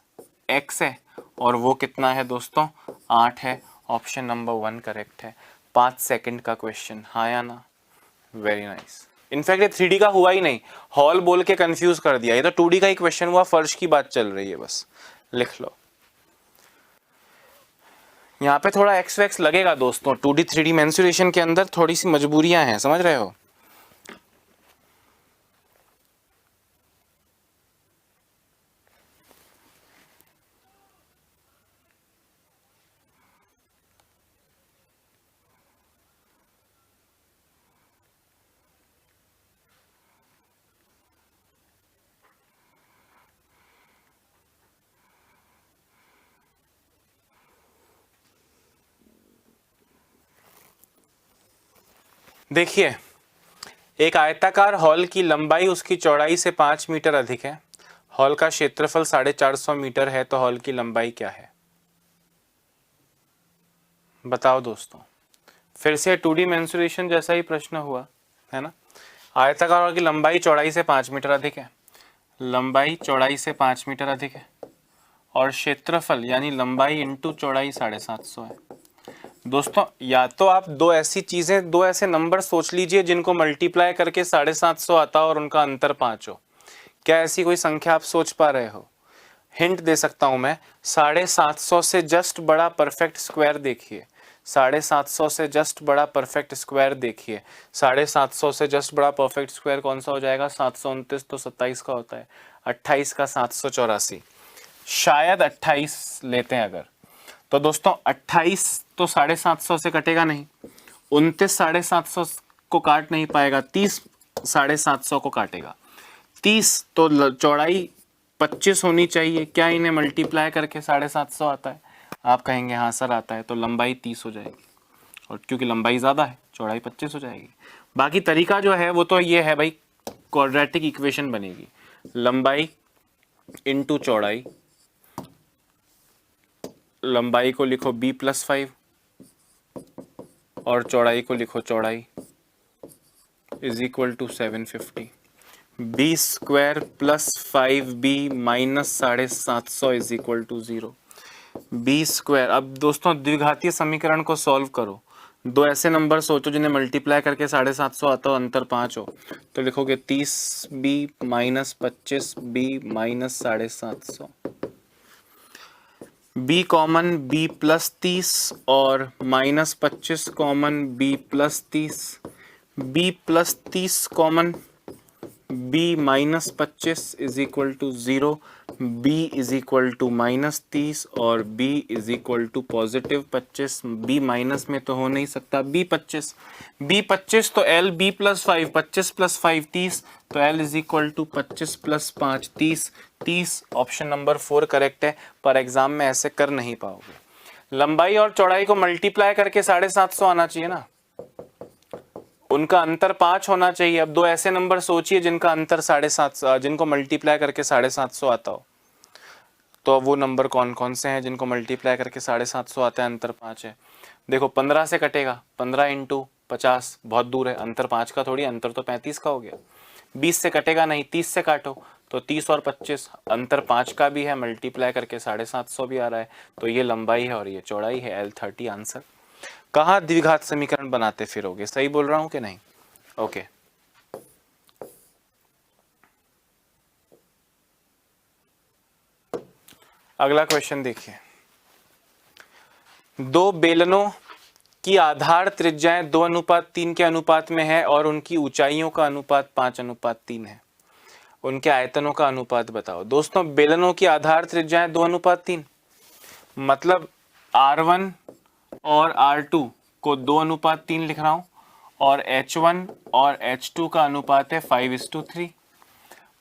S1: x है, और वो कितना है दोस्तों? 8 है। ऑप्शन नंबर 1 करेक्ट है। 5 सेकंड का क्वेश्चन, हाँ या ना? Very nice. इनफैक्ट ये 3D का हुआ ही नहीं, हॉल बोल के कंफ्यूज कर दिया, ये तो 2D का ही क्वेश्चन हुआ, फर्श की बात चल रही है, बस लिख लो। यहाँ पे थोड़ा एक्स वैक्स लगेगा दोस्तों, 2D 3D मेंसुरेशन के अंदर थोड़ी सी मजबूरियां हैं, समझ रहे हो? देखिए, एक आयताकार हॉल की लंबाई उसकी चौड़ाई से 5 मीटर अधिक है, हॉल का क्षेत्रफल 450 मीटर है, तो हॉल की लंबाई क्या है? बताओ दोस्तों। फिर से 2D मेंसुरेशन जैसा ही प्रश्न हुआ है ना। आयताकार हॉल की लंबाई चौड़ाई से 5 मीटर अधिक है, लंबाई चौड़ाई से 5 मीटर अधिक है, और क्षेत्रफल यानी लंबाई इंटू चौड़ाई 750 है। दोस्तों या तो आप दो ऐसी चीजें, दो ऐसे नंबर सोच लीजिए जिनको मल्टीप्लाई करके 750 आता और उनका अंतर 5 हो, क्या ऐसी कोई संख्या आप सोच पा रहे हो? हिंट दे सकता हूं मैं, 750 से जस्ट बड़ा परफेक्ट स्क्वायर देखिए, 750 से जस्ट बड़ा परफेक्ट स्क्वायर देखिए, 750 से जस्ट बड़ा परफेक्ट स्क्वायर कौन सा हो जाएगा? 729 तो 27 का होता है, 28 का 784, शायद 28 लेते हैं अगर, तो दोस्तों 28 तो 750 से कटेगा नहीं, 29 750 को काट नहीं पाएगा, 30 750 को काटेगा, 30 तो चौड़ाई 25 होनी चाहिए, क्या इन्हें मल्टीप्लाई करके 750 आता है? आप कहेंगे हाँ सर आता है, तो लंबाई 30 हो जाएगी, और क्योंकि लंबाई ज़्यादा है चौड़ाई 25 हो जाएगी। बाकी तरीका जो है वो तो ये है भाई, क्वाड्रेटिक इक्वेशन बनेगी, लंबाई इंटू चौड़ाई, लंबाई को लिखो b+5 और चौड़ाई को लिखो चौड़ाई is equal to 750, b square plus 5b minus 750 is equal to 0, b square. अब दोस्तों द्विघातीय समीकरण को सॉल्व करो, दो ऐसे नंबर सोचो जिन्हें मल्टीप्लाई करके 750 आता हो, अंतर 5 हो, तो लिखोगे 30b minus 25b minus 750, b common b plus 30 और minus 25 common b plus 30, b plus 30 common b minus 25 is equal to 0, b is equal to minus 30 और b is equal to positive 25, b minus में तो हो नहीं सकता, b 25 तो l b plus 5, 25 plus 5 30, तो l is equal to 25 plus 5 30, option number 4 correct है, पर एग्जाम में ऐसे कर नहीं पाओगे। लंबाई और चौड़ाई को मल्टीप्लाई करके 750 आना चाहिए ना, उनका अंतर 5 होना चाहिए। अब दो ऐसे नंबर सोचिए जिनका अंतर 750, जिनको मल्टीप्लाई करके 750 आता हो, तो वो नंबर कौन कौन से हैं जिनको मल्टीप्लाई करके 750 आता है, अंतर 5 है। देखो 15 से कटेगा, 15 इंटू 50 बहुत दूर है, अंतर 5 का थोड़ी, अंतर तो 35 का हो गया। 20 से कटेगा नहीं, 30 से काटो, तो 30 और 25 अंतर 5 का भी है, मल्टीप्लाई करके 750 भी आ रहा है, तो ये लंबाई है और ये चौड़ाई है, L30 आंसर। कहाँ द्विघात समीकरण बनाते फिरोगे, सही बोल रहा हूं कि नहीं? ओके, अगला क्वेश्चन देखिए, दो बेलनों की आधार त्रिज्याएं 2:3 के अनुपात में है और उनकी ऊंचाइयों का अनुपात 5:3 है, उनके आयतनों का अनुपात बताओ। दोस्तों बेलनों की आधार त्रिज्याएं 2:3, मतलब R1 और R2 को 2:3 लिख रहा हूं, और H1 और H2 का अनुपात है 5:3।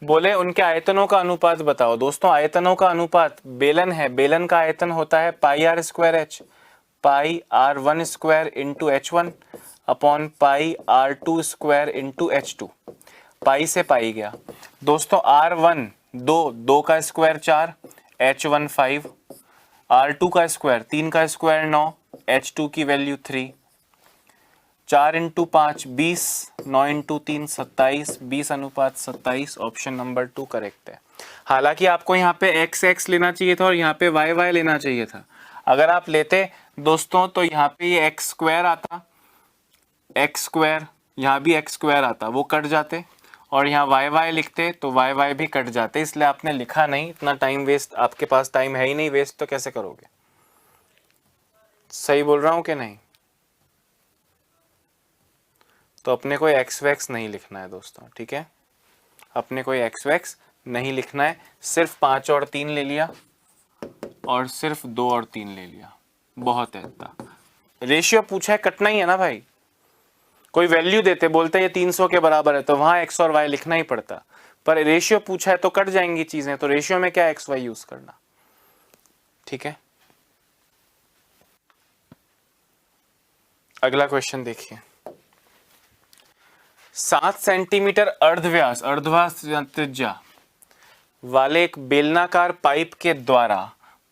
S1: बोले उनके आयतनों का अनुपात बताओ। दोस्तों आयतनों का अनुपात, बेलन है, बेलन का आयतन होता है pi r square h, pi R1 square into H1 upon pi R2 square into H2, pi से पाई गया। दोस्तों R1 2 का स्क्वायर 4, H1 5, R2 का स्क्वायर 3 का स्क्वायर 9, H2 की value 3, 4 into 5 20, 9 into 3 27, 20:27, option number 2 correct है। हालांकि आपको यहाँ पे एक्स एक्स लेना चाहिए था और यहाँ पे वाई वाई लेना चाहिए था। अगर आप लेते दोस्तों तो यहाँ पे ये एक्स स्क्वायर आता, एक्स स्क्वायर, यहाँ भी एक्स स्क्वायर आता, वो कट जाते, और यहाँ वाई वाई लिखते तो वाई वाई भी कट जाते, इसलिए आपने लिखा नहीं, इतना टाइम वेस्ट, आपके पास टाइम है ही नहीं, वेस्ट तो कैसे करोगे? सही बोल रहा हूँ कि नहीं? तो अपने को एक्स वैक्स नहीं लिखना है दोस्तों, ठीक है, अपने को एक्स वैक्स नहीं लिखना है, सिर्फ 5 और 3 ले लिया और सिर्फ 2 और 3 ले लिया, बहुत है इतना। रेशियो पूछा है, कटना ही है ना भाई, कोई वैल्यू देते बोलते ये 300 के बराबर है तो वहां एक्स और वाई लिखना ही पड़ता, पर रेशियो पूछा है तो कट जाएंगी चीजें, तो रेशियो में क्या एक्स वाई यूज करना, ठीक है। अगला क्वेश्चन देखिए, 7 सेंटीमीटर अर्धव्यास त्रिज्या वाले एक बेलनाकार पाइप के द्वारा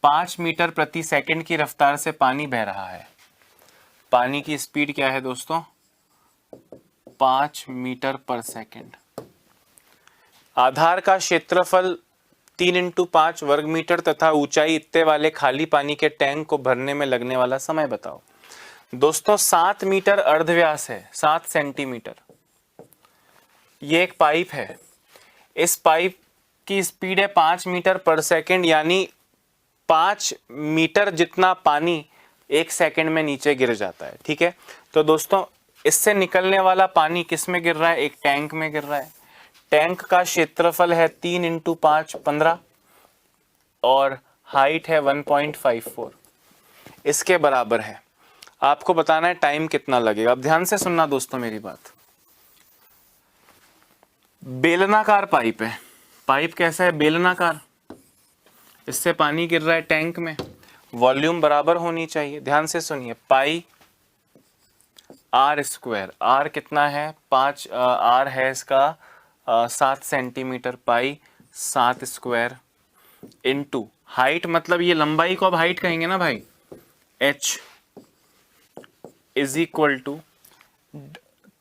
S1: 5 मीटर प्रति सेकंड की रफ्तार से पानी बह रहा है। पानी की स्पीड क्या है दोस्तों? 5 मीटर पर सेकंड। आधार का क्षेत्रफल 3 इंटू 5 वर्ग मीटर तथा ऊंचाई इतने वाले खाली पानी के टैंक को भरने में लगने वाला समय बताओ। दोस्तों 7 मीटर अर्धव्यास है, 7 सेंटीमीटर, ये एक पाइप है, इस पाइप की स्पीड है 5 मीटर पर सेकंड, यानी 5 मीटर जितना पानी 1 सेकंड में नीचे गिर जाता है। ठीक है, तो दोस्तों इससे निकलने वाला पानी किस में गिर रहा है? एक टैंक में गिर रहा है। टैंक का क्षेत्रफल है 3 × 5 15 और हाइट है 1.54, इसके बराबर है। आपको बताना है टाइम कितना लगेगा। अब ध्यान से सुनना दोस्तों मेरी बात। बेलनाकार पाइप है। पाइप कैसा है? बेलनाकार। इससे पानी गिर रहा है टैंक में, वॉल्यूम बराबर होनी चाहिए। ध्यान से सुनिए, पाई r², r कितना है? 5, r है इसका 7 सेंटीमीटर, पाई 7² इंटू हाइट, मतलब ये लंबाई को अब हाइट कहेंगे ना भाई, h इज इक्वल टू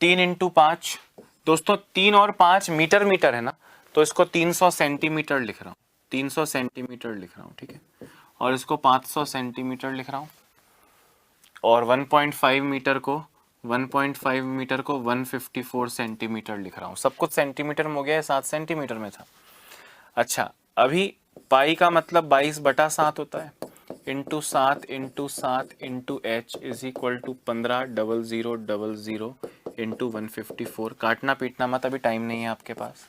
S1: 3 × 5। दोस्तों 3 और 5 मीटर मीटर है ना, तो इसको 300 सेंटीमीटर लिख रहा हूँ, 300 सेंटीमीटर लिख रहा हूँ। ठीक है, और इसको 500 सेंटीमीटर लिख रहा हूँ, और 1.5 मीटर को 154 सेंटीमीटर लिख रहा हूँ। सब कुछ सेंटीमीटर में हो गया, 7 सेंटीमीटर में था। अच्छा, अभी पाई का मतलब 22/7 होता है, into 7 × 7 into h is equal to 15,000 into 154। काटना पीटना मत, अभी टाइम नहीं है आपके पास।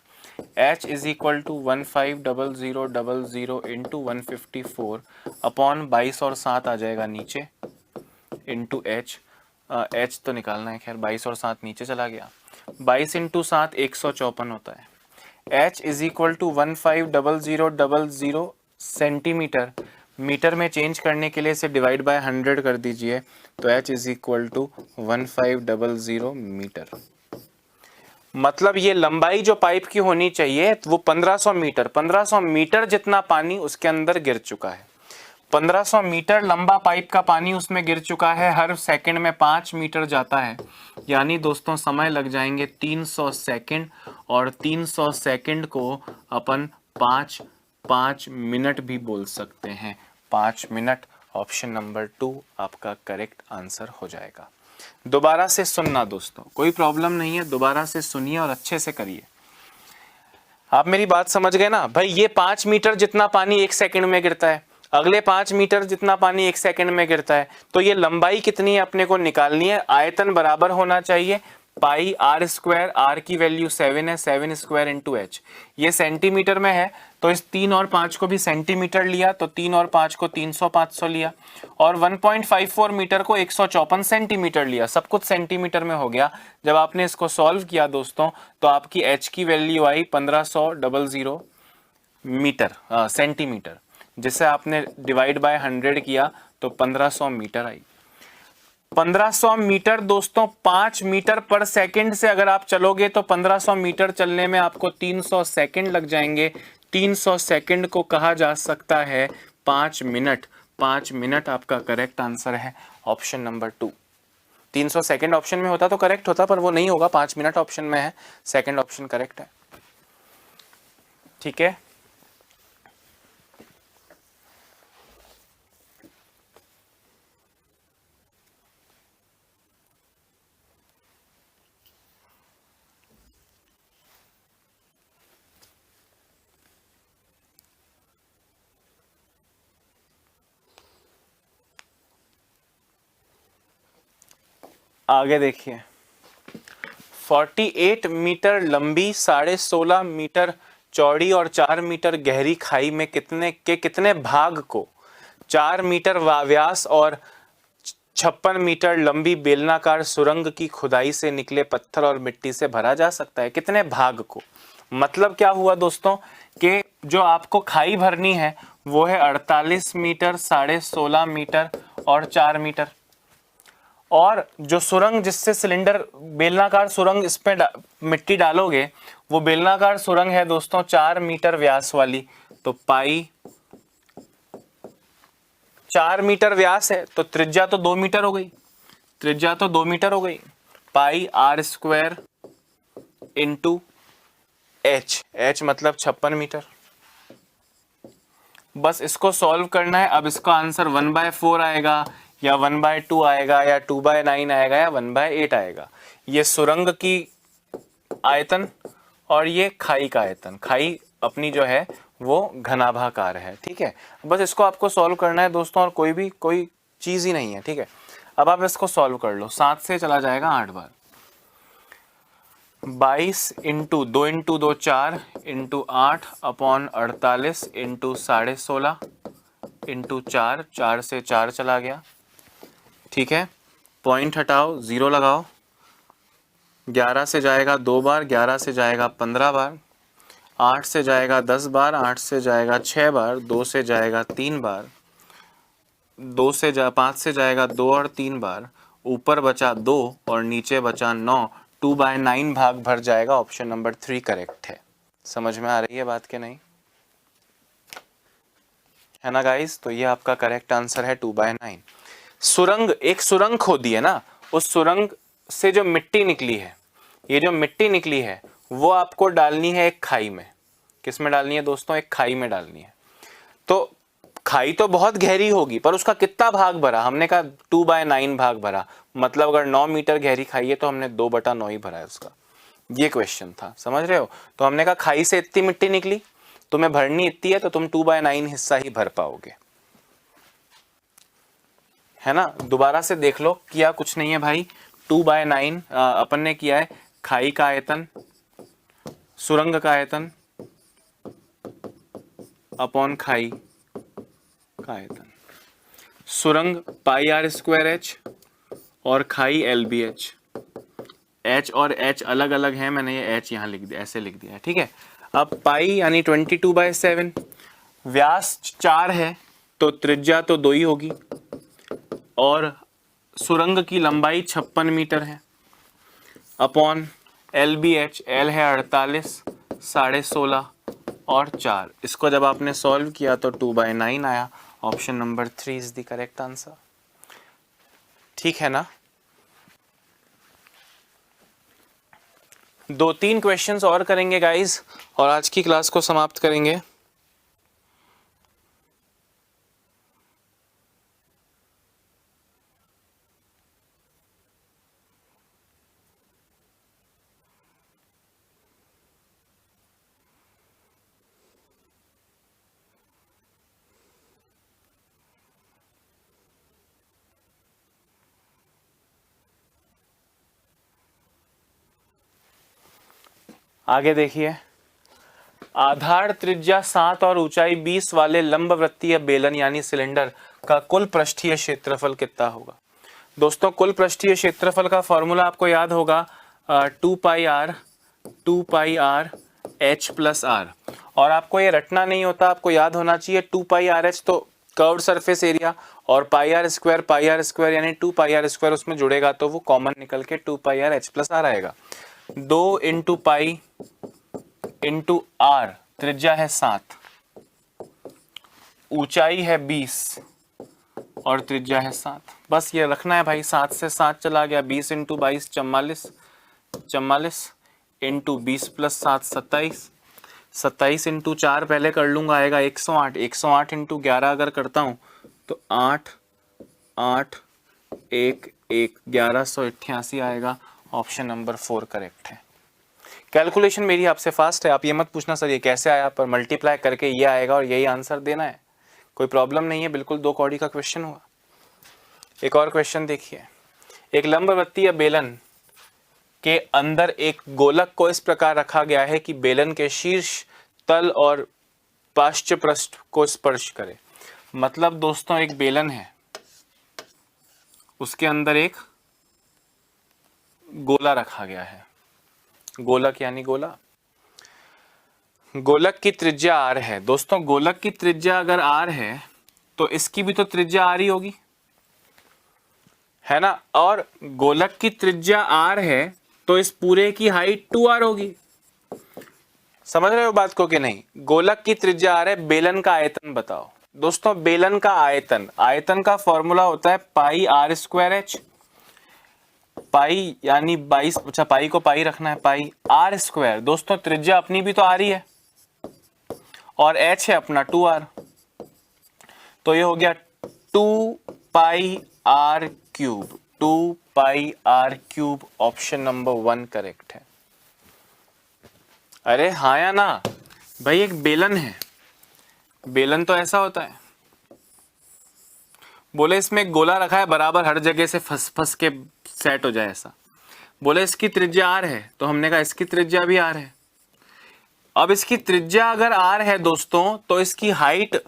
S1: h is equal to 15,000 into 154 upon 22 और 7 आ जाएगा नीचे, इंटू h। h तो निकालना है, खैर 22 और 7 नीचे चला गया। 22 × 7 154 होता है। h is equal to 15,000 centimetre, metre में चेंज करने के लिए इसे डिवाइड बाय 100 कर दीजिए, तो h is equal to 1500 metre. मतलब ये लंबाई जो पाइप की होनी चाहिए वो 1500 मीटर, 1500 मीटर जितना पानी उसके अंदर गिर चुका है। 1500 मीटर लंबा पाइप का पानी उसमें गिर चुका है, हर सेकंड में 5 मीटर जाता है, यानी दोस्तों समय लग जाएंगे 300 सेकंड, और 300 सेकंड को अपन 5 मिनट भी बोल सकते हैं। 5 मिनट, ऑप्शन नंबर 2 आपका करेक्ट आंसर हो जाएगा। दोबारा से सुनना दोस्तों, कोई प्रॉब्लम नहीं है, दोबारा से सुनिए और अच्छे से करिए। आप मेरी बात समझ गए ना भाई? ये 5 मीटर जितना पानी 1 सेकंड में गिरता है, अगले 5 मीटर जितना पानी 1 सेकंड में गिरता है, तो ये लंबाई कितनी है अपने को निकालनी है। आयतन बराबर होना चाहिए, पाई r², r की वैल्यू 7 है, 7² इंटू h। ये सेंटीमीटर में है, तो इस 3 और 5 को भी सेंटीमीटर लिया, तो 3 और 5 को 300 500 लिया, और 1.54 मीटर को 154 सेंटीमीटर लिया। सब कुछ सेंटीमीटर में हो गया। जब आपने इसको सॉल्व किया दोस्तों, तो आपकी h की वैल्यू आई 1500 मीटर सेंटीमीटर, जिसे आपने डिवाइड बाय 100 किया तो 1500 मीटर आई। 1500 मीटर दोस्तों 5 मीटर पर सेकंड से अगर आप चलोगे तो 1500 मीटर चलने में आपको 300 सेकंड लग जाएंगे। 300 सेकंड को कहा जा सकता है 5 मिनट। 5 मिनट आपका करेक्ट आंसर है, ऑप्शन नंबर 2। 300 सेकंड ऑप्शन में होता तो करेक्ट होता, पर वो नहीं होगा, 5 मिनट ऑप्शन में है, सेकंड ऑप्शन करेक्ट है। ठीक है, आगे देखिए। 48 मीटर लंबी, 16.5 मीटर चौड़ी और 4 मीटर गहरी खाई में कितने भाग को 4 मीटर व्यास और 56 मीटर लंबी बेलनाकार सुरंग की खुदाई से निकले पत्थर और मिट्टी से भरा जा सकता है? कितने भाग को, मतलब क्या हुआ दोस्तों कि जो आपको खाई भरनी है वो है 48 मीटर, 16.5 मीटर और 4 मीटर, और जो सुरंग जिससे सिलेंडर बेलनाकार सुरंग इस पे मिट्टी डालोगे वो बेलनाकार सुरंग है दोस्तों 4 मीटर व्यास वाली, तो पाई 4 मीटर व्यास है तो त्रिज्या तो 2 मीटर हो गई, त्रिज्या तो 2 मीटर हो गई। पाई r² इंटू h, h मतलब 56 मीटर। बस इसको सॉल्व करना है। अब इसका आंसर 1/4 आएगा या 1/2 आएगा या 2/9 आएगा या 1/8 आएगा। ये सुरंग की आयतन और ये खाई का आयतन। खाई अपनी जो है वो घनाभाकार है। ठीक है, बस इसको आपको सॉल्व करना है दोस्तों, और कोई चीज ही नहीं है। ठीक है, अब आप इसको सॉल्व कर लो। 7 से चला जाएगा 8 बार, 22 into 2 into 2 4 into 8 upon 48 into 16.5 into 4, 4 से 4 चला गया। ठीक है, पॉइंट हटाओ, 0 लगाओ। 11 से जाएगा 2 बार, 11 से जाएगा 15 बार, 8 से जाएगा 10 बार, 8 से जाएगा 6 बार, 2 से जाएगा 3 बार, 5 से जाएगा 2 और 3 बार, ऊपर बचा 2 और नीचे बचा 9, 2/9 भाग भर जाएगा। ऑप्शन नंबर 3 करेक्ट है। समझ में आ रही है बात के नहीं, है ना गाइस? तो ये आपका करेक्ट आंसर है 2/9। सुरंग, एक सुरंग खोदी है ना, उस सुरंग से जो मिट्टी निकली है, ये जो मिट्टी निकली है वो आपको डालनी है एक खाई में। किस में डालनी है दोस्तों? एक खाई में डालनी है। तो खाई तो बहुत गहरी होगी, पर उसका कितना भाग भरा? हमने कहा 2/9 भाग भरा, मतलब अगर 9 मीटर गहरी खाई है तो हमने 2/9 ही भरा है उसका। ये क्वेश्चन था, समझ रहे हो? तो हमने कहा खाई से इतनी मिट्टी निकली, तुम्हें भरनी इतनी है, तो तुम 2/9 हिस्सा ही भर पाओगे, है ना? दोबारा से देख लो, किया कुछ नहीं है भाई। 2/9 अपन ने किया है खाई का आयतन, सुरंग का आयतन अपॉन खाई का आयतन। सुरंग πr²h और खाई LBH। H और H अलग अलग है, मैंने ये H यहाँ लिख दिया, ऐसे लिख दिया है। ठीक है, अब पाई यानी 22/7, व्यास 4 है तो त्रिज्या तो 2 ही होगी, और सुरंग की लंबाई 56 मीटर है, अपॉन LBH, L है 48, 16.5 और 4। इसको जब आपने सॉल्व किया तो 2/9 आया। Option number 3 is the correct answer. ठीक है ना? 2-3 क्वेश्चंस और करेंगे गाइस, और आज की क्लास को समाप्त करेंगे। आगे देखिए, आधार त्रिज्या 7 और ऊंचाई 20 वाले लंबवृत्तीय बेलन यानी सिलेंडर का कुल पृष्ठीय क्षेत्रफल कितना होगा? दोस्तों, कुल पृष्ठीय क्षेत्रफल का फॉर्मूला आपको याद होगा, 2πr h प्लस आर। और आपको ये रटना नहीं होता, आपको याद होना चाहिए 2πrh तो कर्व्ड सरफेस एरिया, और πr² यानी 2πr² उसमें जुड़ेगा तो वो कॉमन निकल के 2πrh प्लस आर आएगा। 2 इंटू पाई इंटू आर, त्रिज्या है 7, ऊंचाई है 20 और त्रिज्या है 7। बस ये रखना है भाई, 7 से 7 चला गया, 20 इंटू 22 44 इंटू 20 प्लस 7 27, 27 इंटू 4 पहले कर लूंगा, आएगा 108, 108 इंटू 11 अगर करता हूं तो 8 8 1 1 1188 आएगा। ऑप्शन नंबर 4 करेक्ट है। कैलकुलेशन मेरी आपसे फास्ट है, आप ये मत पूछना सर ये कैसे आया, पर मल्टीप्लाई करके ये आएगा और यही आंसर देना है, कोई प्रॉब्लम नहीं है, बिल्कुल 2 कौड़ी का क्वेश्चन हुआ। एक और क्वेश्चन देखिए, एक लंबवृत्तीय बेलन के अंदर एक गोलक को इस प्रकार रखा गया है कि बेलन के शीर्ष तल और पार्श्व पृष्ठ को स्पर्श करे। मतलब दोस्तों, एक बेलन है, उसके अंदर एक गोला रखा गया है, गोलक यानी गोला। गोलक की त्रिज्या r है। दोस्तों, गोलक की त्रिज्या अगर r है तो इसकी भी तो त्रिज्या r ही होगी, है ना? और गोलक की त्रिज्या r है तो इस पूरे की हाइट 2r होगी। समझ रहे हो बात को कि नहीं? गोलक की त्रिज्या r है, बेलन का आयतन बताओ। दोस्तों, बेलन का आयतन, आयतन का फॉर्मूला होता है πr²h, पाई यानी 22, अच्छा पाई को पाई रखना है, पाई r²। दोस्तों, त्रिज्या अपनी भी तो आ रही है और h है अपना 2r, तो ये हो गया 2πr³। ऑप्शन नंबर 1 करेक्ट है। अरे हाँ या ना? भाई एक बेलन है, बेलन तो ऐसा होता है, बोले इसमें एक गोला रखा है बराबर हर जगह से फंस फंस के सेट हो जाए ऐसा। बोले इसकी त्रिज्या आर है, तो हमने कहा इसकी त्रिज्या भी आर है। अब इसकी त्रिज्या अगर आर है दोस्तों, तो इसकी हाइट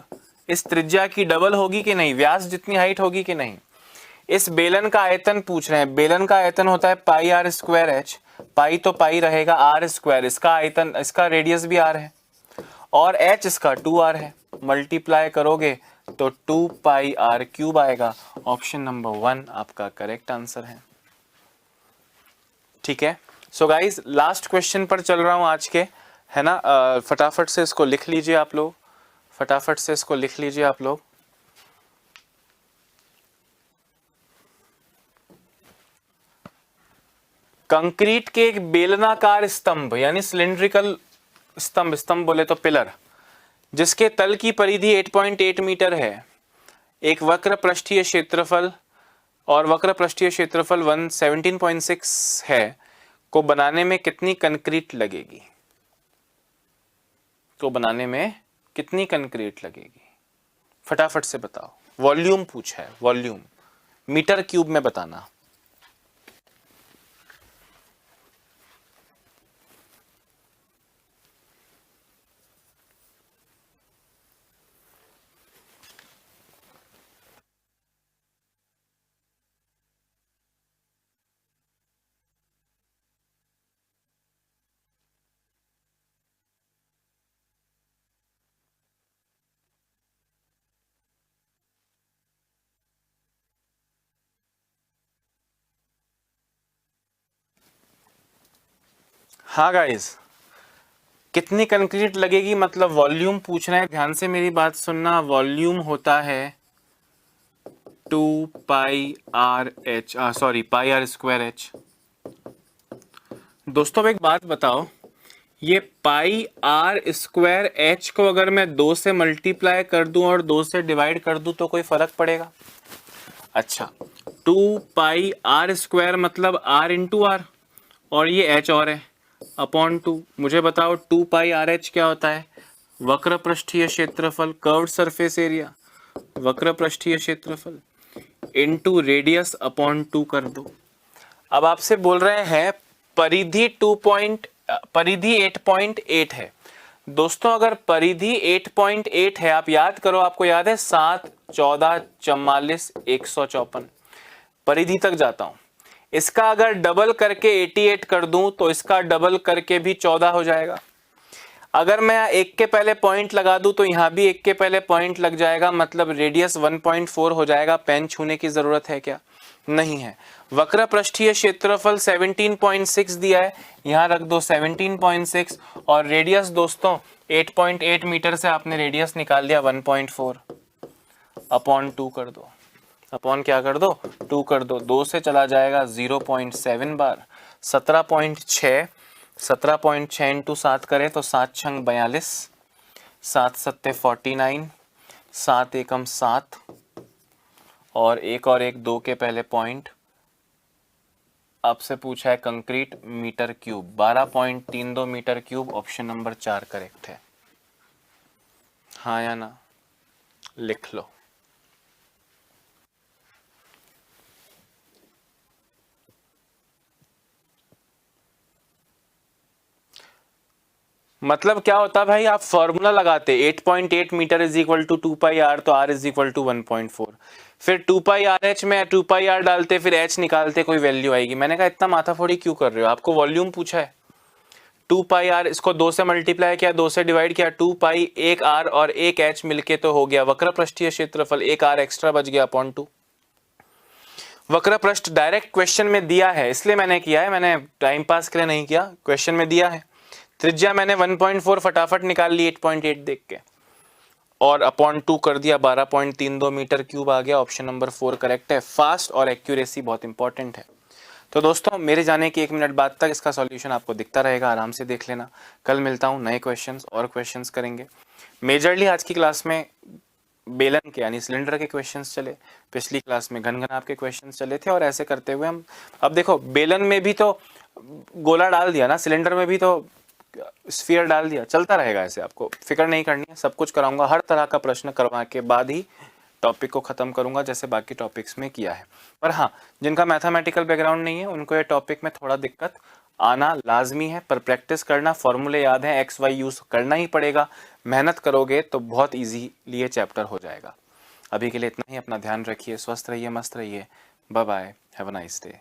S1: इस त्रिज्या की डबल होगी कि नहीं, व्यास जितनी हाइट होगी कि नहीं। इस बेलन का आयतन पूछ रहे हैं, बेलन का आयतन होता है पाई आर स्क्वायर एच, पाई तो पाई रहेगा, आर स्क्वायर इसका आयतन, इसका रेडियस भी आर है और एच इसका 2r है। मल्टीप्लाई करोगे तो 2 पाई आर क्यूब आएगा। ऑप्शन नंबर 1 आपका करेक्ट आंसर है। ठीक है, सो गाइस लास्ट क्वेश्चन पर चल रहा हूं आज के, है ना। फटाफट से इसको लिख लीजिए आप लोग, फटाफट से इसको लिख लीजिए आप लोग। कंक्रीट के एक बेलनाकार स्तंभ यानी सिलिंड्रिकल स्तंभ, स्तंभ बोले तो पिलर, जिसके तल की परिधि 8.8 मीटर है, एक वक्र पृष्ठीय क्षेत्रफल और वक्र पृष्ठीय क्षेत्रफल 17.6 है, को बनाने में कितनी कंक्रीट लगेगी, को बनाने में कितनी कंक्रीट लगेगी, फटाफट से बताओ। वॉल्यूम पूछा है, वॉल्यूम मीटर क्यूब में बताना। हाँ गाइस, कितनी कंक्रीट लगेगी मतलब वॉल्यूम पूछ रहे हैं, ध्यान से मेरी बात सुनना। वॉल्यूम होता है 2 pi r h, sorry pi r square h. दोस्तों एक बात बताओ, ये पाई आर स्क्वायर एच को अगर मैं 2 से मल्टीप्लाई कर दूं और 2 से डिवाइड कर दूं तो कोई फर्क पड़ेगा? अच्छा, 2 पाई आर स्क्वायर मतलब आर इंटू आर, और ये एच और है अपॉन 2। मुझे बताओ 2 पाई आर एच क्या होता है? वक्र पृष्ठीय क्षेत्रफल, कर्व्ड सरफेस एरिया, वक्र पृष्ठीय क्षेत्रफल इनटू रेडियस अपॉन 2 कर दो। अब आपसे बोल रहे हैं परिधि परिधि 8.8 है। दोस्तों अगर परिधि 8.8 है, आप याद करो, आपको याद है 7, 14, 44, 154, परिधि तक जाता हूं। इसका अगर डबल करके 88 कर दूं तो इसका डबल करके भी 14 हो जाएगा। अगर मैं एक के पहले पॉइंट लगा दूं तो यहां भी एक के पहले पॉइंट लग जाएगा, मतलब रेडियस 1.4 हो जाएगा। पेन छूने की जरूरत है क्या? नहीं है। वक्र पृष्ठीय क्षेत्रफल 17.6 दिया है, यहां रख दो 17.6, और रेडियस दोस्तों 8.8 मीटर से आपने रेडियस निकाल लिया 1.4, अपॉन 2 कर दो, अपॉन क्या कर दो? 2 कर दो। 2 से चला जाएगा 0.7 बार, 17.6, 17.6 इंटू 7 करें तो 7 छंग 42, 7 सत्ते 49, 7 एकम 7, और एक 2 के पहले पॉइंट। आपसे पूछा है concrete metre cube, 12.32 metre cube. Option number 4 correct है। हाँ या ना? लिख लो। मतलब क्या होता भाई, आप फॉर्मूला लगाते 8.8 metre is equal to 2 pi R, तो आर इज इक्वल टू 1.4, फिर 2 पाई आर एच में 2 पाई आर डालते, फिर एच निकालते, कोई वैल्यू आएगी। मैंने कहा इतना माथाफोड़ी क्यों कर रहे हो, आपको वॉल्यूम पूछा है। 2 पाई आर, इसको 2 से मल्टीप्लाई किया, 2 से डिवाइड किया, 2 पाई, एक आर और एक एच मिलके तो हो गया वक्र पृष्ठीय क्षेत्रफल, एक आर एक्स्ट्रा बच गया अपॉन 2। वक्र पृष्ठ डायरेक्ट क्वेश्चन में दिया है, इसलिए मैंने किया है, मैंने टाइम पास के लिए नहीं किया, क्वेश्चन में दिया है। त्रिज्या मैंने 1.4 फटाफट निकाल ली 8.8 देख के, और अपॉन 2 कर दिया, 12.32 मीटर क्यूब आ गया। ऑप्शन नंबर 4 करेक्ट है। फास्ट और एक्यूरेसी बहुत इंपॉर्टेंट है। तो दोस्तों मेरे जाने के 1 मिनट बाद तक इसका सॉल्यूशन आपको दिखता रहेगा, आराम से देख लेना। कल मिलता हूँ नए क्वेश्चंस और क्वेश्चंस करेंगे। मेजरली आज की क्लास में बेलन के यानी सिलेंडर के क्वेश्चंस चले, पिछली क्लास में घन घनाभ के क्वेश्चंस चले थे, और ऐसे करते हुए हम अब देखो बेलन में भी तो गोला डाल दिया ना, सिलेंडर में भी तो स्फीयर डाल दिया, चलता रहेगा ऐसे, आपको फिक्र नहीं करनी है, सब कुछ कराऊंगा, हर तरह का प्रश्न करवा के बाद ही टॉपिक को ख़त्म करूंगा, जैसे बाकी टॉपिक्स में किया है। पर हाँ, जिनका मैथमेटिकल बैकग्राउंड नहीं है उनको ये टॉपिक में थोड़ा दिक्कत आना लाजमी है, पर प्रैक्टिस करना, फॉर्मूले याद है, एक्स वाई यूज़ करना ही पड़ेगा, मेहनत करोगे तो बहुत ईजीली ये चैप्टर हो जाएगा। अभी के लिए इतना ही, अपना ध्यान रखिए, स्वस्थ रहिए, मस्त रहिए, bye bye, have a nice day.